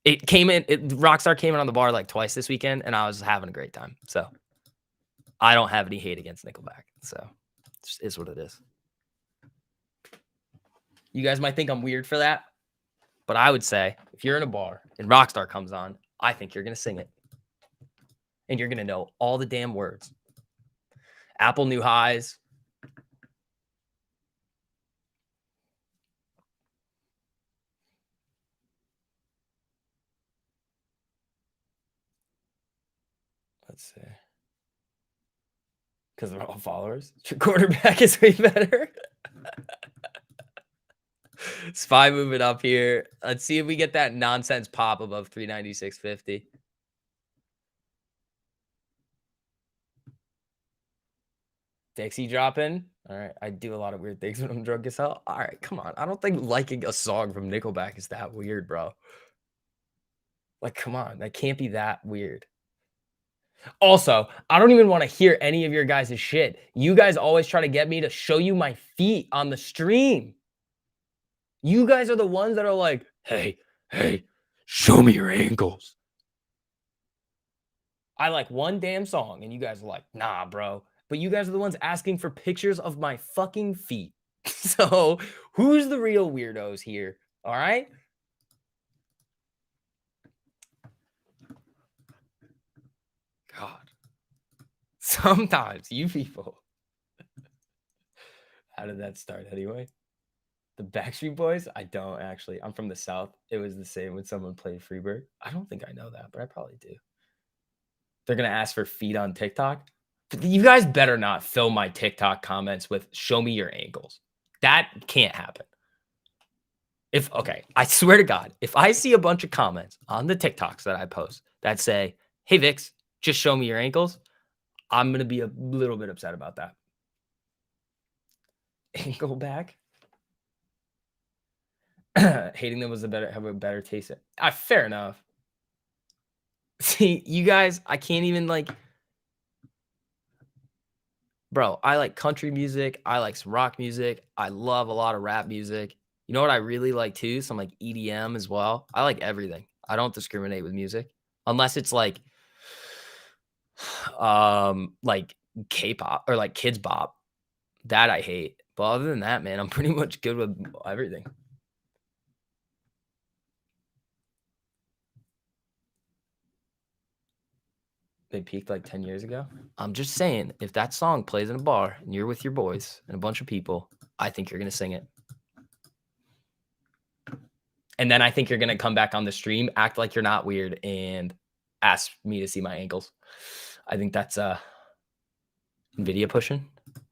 it came in. Rockstar came in on the bar like twice this weekend, and I was having a great time. So I don't have any hate against Nickelback. So it just is what it is. You guys might think I'm weird for that, but I would say if you're in a bar and Rockstar comes on, I think you're gonna sing it, and you're gonna know all the damn words. Apple New Highs. Let's see. Because they're all followers. Your quarterback is way better. Spy moving up here. Let's see if we get that nonsense pop above 396.50. Dixie dropping. All right. I do a lot of weird things when I'm drunk as hell. All right. Come on. I don't think liking a song from Nickelback is that weird, bro. Like, come on. That can't be that weird. Also, I don't even want to hear any of your guys' shit. You guys always try to get me to show you my feet on the stream. You guys are the ones that are like, hey, show me your ankles. I like one damn song, and you guys are like, nah, bro. But you guys are the ones asking for pictures of my fucking feet. So who's the real weirdos here? All right. God. Sometimes you people. How did that start anyway? The Backstreet Boys? I don't actually. I'm from the South. It was the same when someone played Freebird. I don't think I know that, but I probably do. They're going to ask for feet on TikTok. You guys better not fill my TikTok comments with show me your ankles. That can't happen. Okay, I swear to God, if I see a bunch of comments on the TikToks that I post that say, hey, Vix, just show me your ankles, I'm going to be a little bit upset about that. Ankle back? Hating them was have a better taste. Fair enough. See, you guys, I can't even like, bro, I like country music. I like some rock music. I love a lot of rap music. You know what I really like too? Some like EDM as well. I like everything. I don't discriminate with music unless it's like K-pop or like kids bop. That I hate. But other than that, man, I'm pretty much good with everything. They peaked like 10 years ago. I'm just saying, if that song plays in a bar and you're with your boys and a bunch of people, I think you're going to sing it. And then I think you're going to come back on the stream, act like you're not weird, and ask me to see my ankles. I think that's NVIDIA pushing.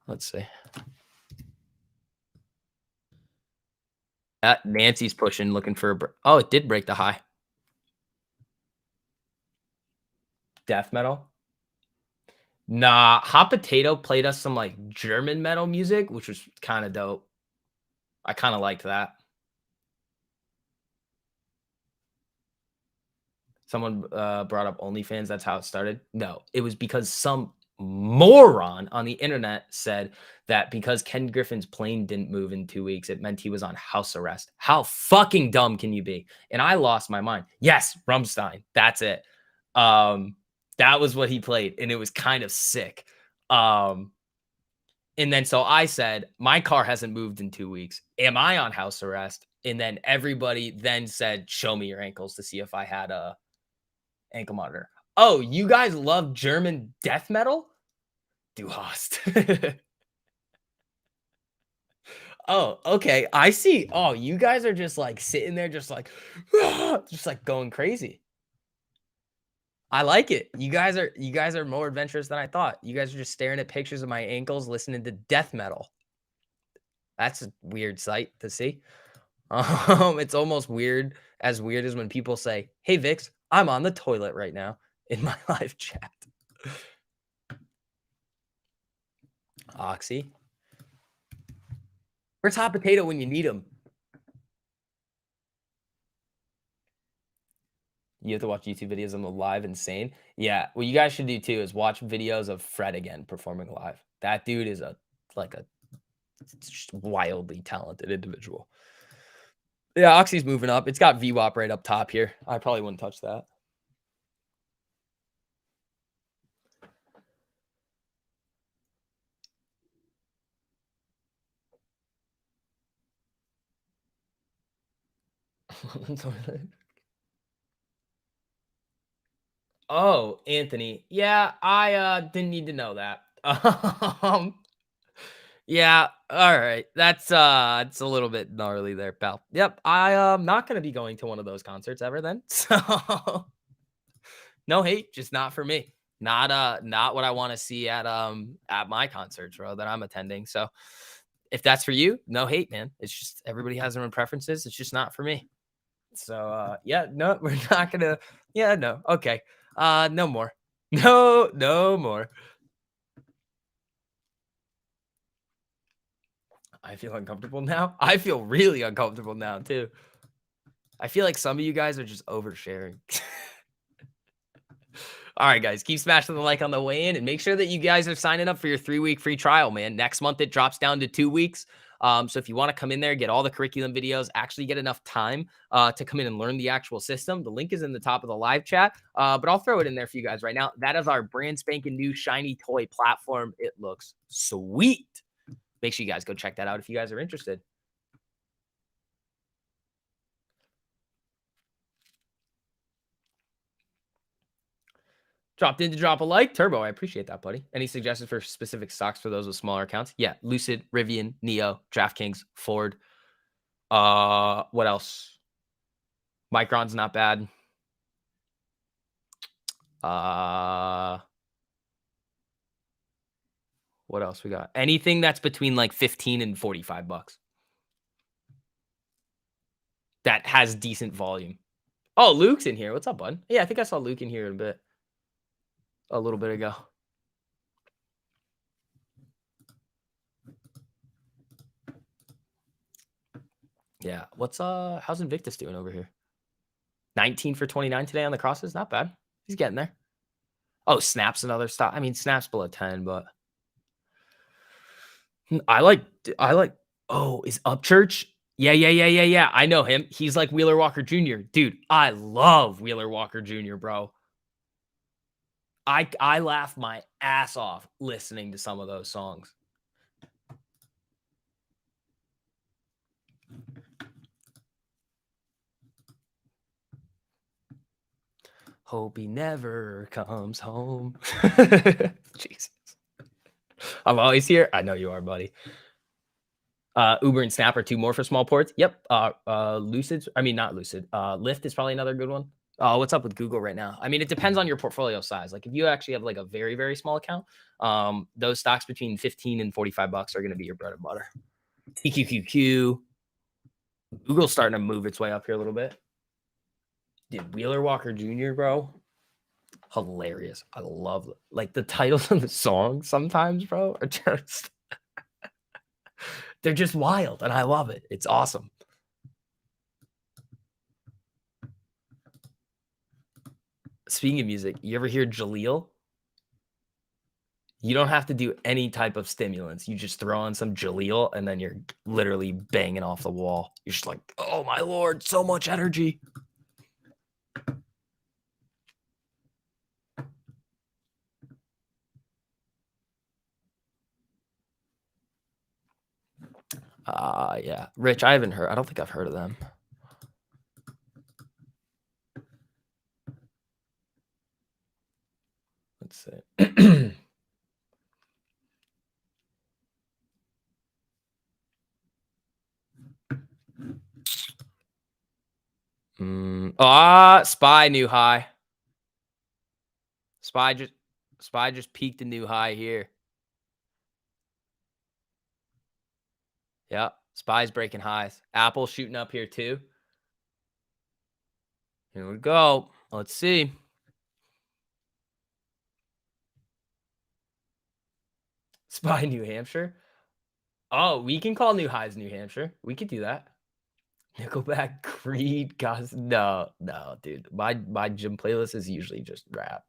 Let's see. Nancy's pushing, looking for oh, it did break the high. Death metal. Nah, Hot Potato played us some like German metal music, which was kind of dope. I kind of liked that. Someone brought up OnlyFans. That's how it started. No, it was because some moron on the internet said that because Ken Griffin's plane didn't move in 2 weeks, it meant he was on house arrest. How fucking dumb can you be? And I lost my mind. Yes, Rammstein. That's it. That was what he played, and it was kind of sick. And then so I said, my car hasn't moved in 2 weeks. Am I on house arrest? And then everybody then said, show me your ankles to see if I had a ankle monitor. Oh, you guys love German death metal? Du hast. Oh, okay. I see. Oh, you guys are just like sitting there, just like going crazy. I like it. You guys are more adventurous than I thought. You guys are just staring at pictures of my ankles, listening to death metal. That's a weird sight to see. It's almost weird as when people say, "Hey Vix, I'm on the toilet right now," in my live chat. Oxy. Where's Hot Potato when you need him? You have to watch YouTube videos of them live insane. Yeah, what you guys should do too is watch videos of Fred again performing live. That dude is a wildly talented individual. Yeah, Oxy's moving up. It's got VWAP right up top here. I probably wouldn't touch that. Oh, Anthony. Yeah, I didn't need to know that. Yeah, all right. That's it's a little bit gnarly there, pal. Yep, I am not gonna be going to one of those concerts ever then. So no hate, just not for me. Not what I want to see at my concerts, bro, that I'm attending. So if that's for you, no hate, man. It's just everybody has their own preferences. It's just not for me. So yeah, no, we're not gonna. Yeah, no, okay. No more. No, no more. I feel uncomfortable now. I feel really uncomfortable now too. I feel like some of you guys are just oversharing. All right, guys, keep smashing the like on the way in and make sure that you guys are signing up for your 3-week free trial, man. Next month, it drops down to 2 weeks. So if you want to come in there, get all the curriculum videos, actually get enough time to come in and learn the actual system, the link is in the top of the live chat, but I'll throw it in there for you guys right now. That is our brand spanking new shiny toy platform. It looks sweet. Make sure you guys go check that out if you guys are interested. Dropped in to drop a like. Turbo, I appreciate that, buddy. Any suggestions for specific stocks for those with smaller accounts? Yeah, Lucid, Rivian, Neo, DraftKings, Ford. What else? Micron's not bad. What else we got? Anything that's between like 15 and 45 bucks. That has decent volume. Oh, Luke's in here. What's up, bud? Yeah, I think I saw Luke in here a little bit ago. Yeah. How's Invictus doing over here? 19 for 29 today on the crosses. Not bad. He's getting there. Oh, Snap's another stock. I mean, Snap's below 10, but I like, is Upchurch? Yeah. I know him. He's like Wheeler Walker Jr. Dude, I love Wheeler Walker Jr., bro. I laugh my ass off listening to some of those songs. Hope he never comes home. Jesus. I'm always here. I know you are, buddy. Uber and Snap are two more for small ports. Yep. Lucid. I mean, not Lucid. Lyft is probably another good one. What's up with Google right now? I mean, it depends on your portfolio size. Like if you actually have like a very, very small account, those stocks between 15 and 45 bucks are going to be your bread and butter. TQQQ. Google's starting to move its way up here a little bit. Dude, Wheeler Walker Jr., bro. Hilarious. I love like the titles of the songs sometimes, bro, are just they're just wild and I love it. It's awesome. Speaking of music, you ever hear Jaleel? You don't have to do any type of stimulants. You just throw on some Jaleel and then you're literally banging off the wall. You're just like, oh my Lord, so much energy. Yeah. Rich, I don't think I've heard of them. Let's see. SPY new high. SPY just peaked a new high here. Yeah, SPY's breaking highs. Apple shooting up here too. Here we go. Let's see. SPY New Hampshire. Oh, we can call new highs New Hampshire. We could do that. Nickelback, Creed, guys. No, dude. My gym playlist is usually just rap.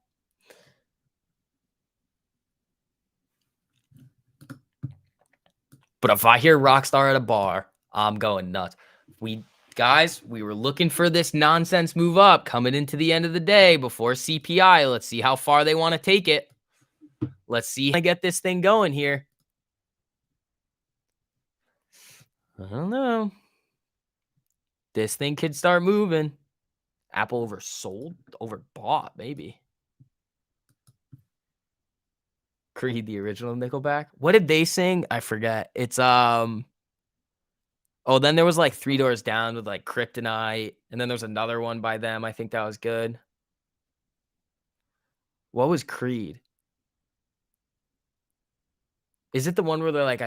But if I hear Rockstar at a bar, I'm going nuts. We were looking for this nonsense move up coming into the end of the day before CPI. Let's see how far they want to take it. Let's see how I get this thing going here. I don't know. This thing could start moving. Apple oversold, overbought, maybe. Creed, the original Nickelback. What did they sing? I forget. It's oh, then there was like Three Doors Down with like Kryptonite, and then there's another one by them. I think that was good. What was Creed? Is it the one where they're like,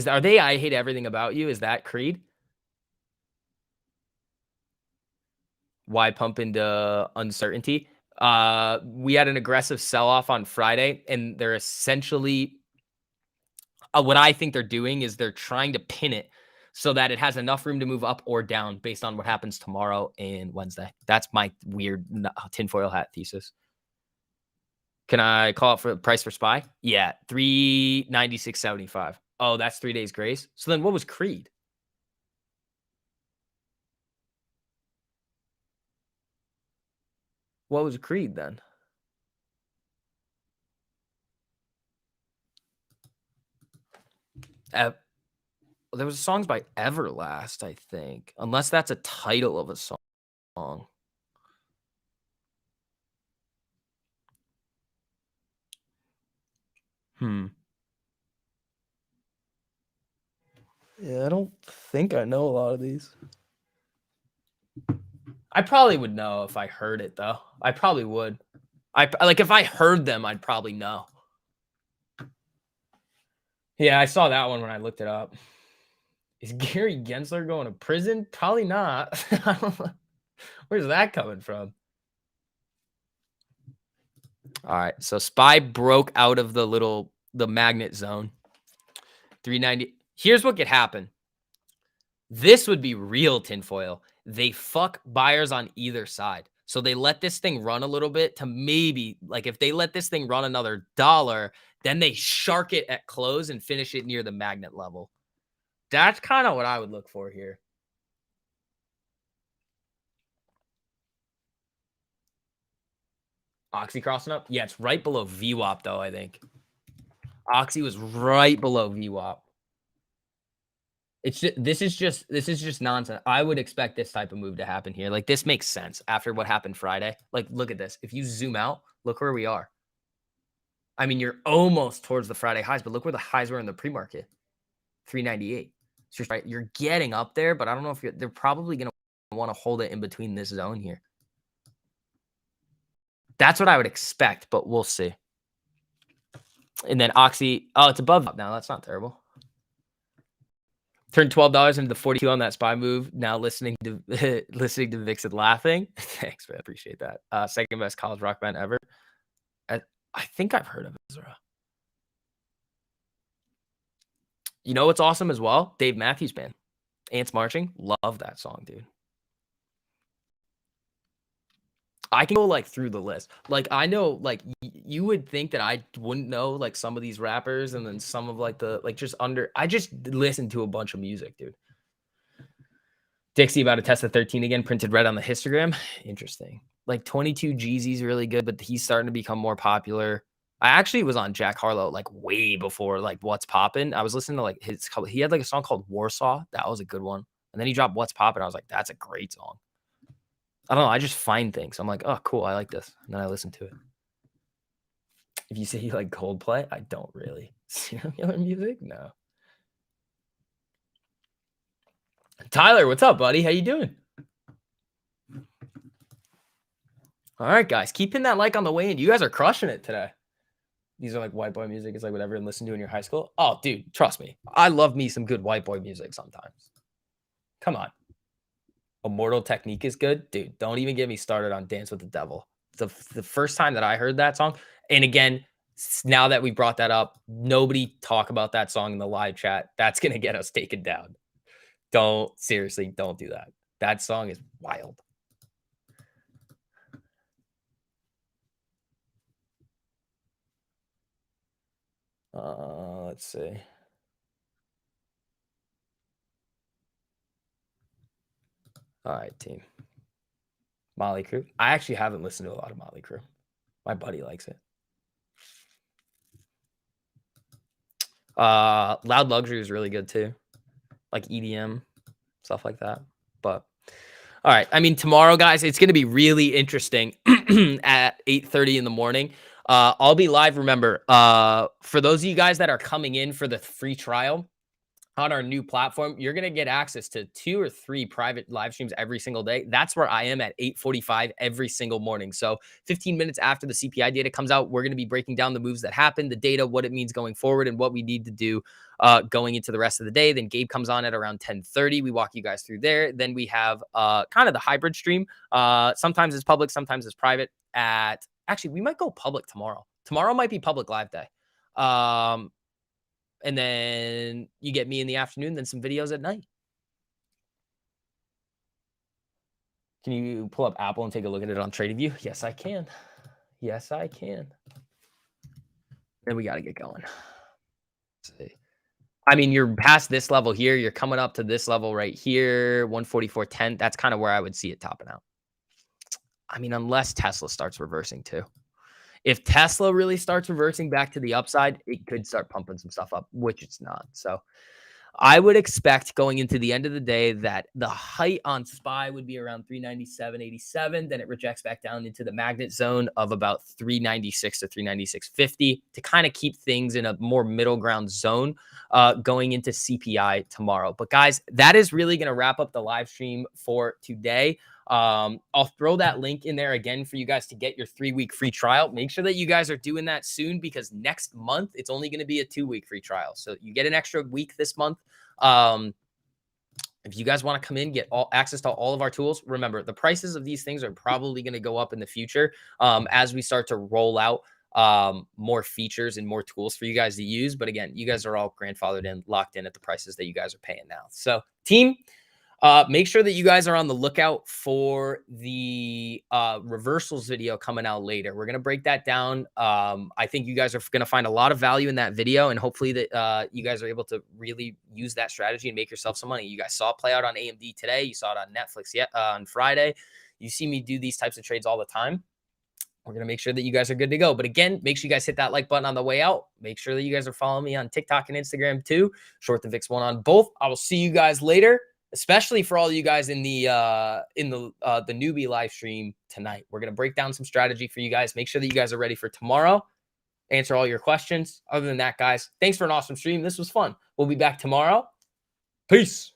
are they I Hate Everything About You? Is that Creed? Why pump into uncertainty? We had an aggressive sell-off on Friday, and they're essentially what I think they're doing is they're trying to pin it so that it has enough room to move up or down based on what happens tomorrow and Wednesday. That's my weird tinfoil hat thesis. Can I call it for the price for SPY? Yeah, 396.75. Oh, that's 3 days grace. So then what was Creed? What was Creed then? There was songs by Everlast, I think. Unless that's a title of a song. Yeah, I don't think I know a lot of these. I probably would know if I heard it though. I probably would. Like if I heard them, I'd probably know. Yeah, I saw that one when I looked it up. Is Gary Gensler going to prison? Probably not. Where's that coming from? All right, so SPY broke out of the magnet zone. 390. Here's what could happen. This would be real tinfoil. They fuck buyers on either side. So they let this thing run a little bit to maybe, like if they let this thing run another $1, then they shark it at close and finish it near the magnet level. That's kind of what I would look for here. Oxy crossing up? Yeah, it's right below VWAP though, I think. Oxy was right below VWAP. This is just nonsense. I would expect this type of move to happen here. Like this makes sense after what happened Friday. Like look at this. If you zoom out, look where we are. I mean, you're almost towards the Friday highs, but look where the highs were in the pre-market. 398. So you're getting up there, but I don't know if they're probably going to want to hold it in between this zone here. That's what I would expect, but we'll see. And then Oxy, oh, it's above now. That's not terrible. Turned $12 into the 42 on that SPY move. Now listening to Vix and laughing. Thanks, man. Appreciate that. Second best college rock band ever. I think I've heard of Ezra. You know what's awesome as well? Dave Matthews Band. Ants Marching. Love that song, dude. I can go like through the list. Like I know, like you would think that I wouldn't know like some of these rappers and then some of like the I just listened to a bunch of music, dude. Dixie about to test the 13 again, printed red on the histogram. Interesting. Like 22 Jeezy's really good, but he's starting to become more popular. I actually was on Jack Harlow like way before like What's Poppin'. I was listening to like he had like a song called Warsaw. That was a good one. And then he dropped What's Poppin'. I was like, that's a great song. I don't know. I just find things. I'm like, oh, cool. I like this. And then I listen to it. If you say you like Coldplay, I don't really. Serial music? No. Tyler, what's up, buddy? How you doing? All right, guys. Keep hitting that like on the way in. You guys are crushing it today. These are like white boy music. It's like what everyone listened to in your high school. Oh, dude, trust me. I love me some good white boy music sometimes. Come on. Immortal Technique is good. Dude, don't even get me started on Dance with the Devil. The first time that I heard that song, and again, now that we brought that up, nobody talk about that song in the live chat. That's going to get us taken down. Seriously, don't do that. That song is wild. Let's see. All right, team. Motley Crue. I actually haven't listened to a lot of Motley Crue. My buddy likes it. Loud Luxury is really good too. Like EDM, stuff like that. But all right. I mean, tomorrow, guys, it's going to be really interesting at 8:30 in the morning. I'll be live. Remember, for those of you guys that are coming in for the free trial, on our new platform, you're going to get access to 2 or 3 private live streams every single day. That's where I am at 8:45 every single morning. So 15 minutes after the CPI data comes out, we're going to be breaking down the moves that happen, the data, what it means going forward, and what we need to do going into the rest of the day. Then Gabe comes on at around 10:30. We walk you guys through there. Then we have kind of the hybrid stream. Sometimes it's public, sometimes it's private. Actually, we might go public tomorrow. Tomorrow might be public live day. And then you get me in the afternoon, then some videos at night. Can you pull up Apple and take a look at it on TradingView? Yes, I can. Yes, I can. Then we got to get going. Let's see. I mean, you're past this level here. You're coming up to this level right here, 144.10. That's kind of where I would see it topping out. I mean, unless Tesla starts reversing too. If Tesla really starts reversing back to the upside, it could start pumping some stuff up, which it's not. So I would expect going into the end of the day that the height on SPY would be around 397.87. Then it rejects back down into the magnet zone of about 396 to 396.50 to kind of keep things in a more middle ground zone going into CPI tomorrow. But guys, that is really going to wrap up the live stream for today. I'll throw that link in there again for you guys to get your 3-week free trial. Make sure that you guys are doing that soon because next month it's only going to be a 2-week free trial. So you get an extra week this month. If you guys want to come in, get all access to all of our tools, remember the prices of these things are probably going to go up in the future as we start to roll out more features and more tools for you guys to use. But again, you guys are all grandfathered in, locked in at the prices that you guys are paying now. So team, make sure that you guys are on the lookout for the reversals video coming out later. We're going to break that down. I think you guys are going to find a lot of value in that video, and hopefully that you guys are able to really use that strategy and make yourself some money. You guys saw it play out on AMD today. You saw it on Netflix on Friday. You see me do these types of trades all the time. We're going to make sure that you guys are good to go. But again, make sure you guys hit that like button on the way out. Make sure that you guys are following me on TikTok and Instagram too. Short the VIX1 on both. I will see you guys later. Especially for all you guys in the newbie live stream tonight. We're going to break down some strategy for you guys. Make sure that you guys are ready for tomorrow. Answer all your questions. Other than that, guys, thanks for an awesome stream. This was fun. We'll be back tomorrow. Peace.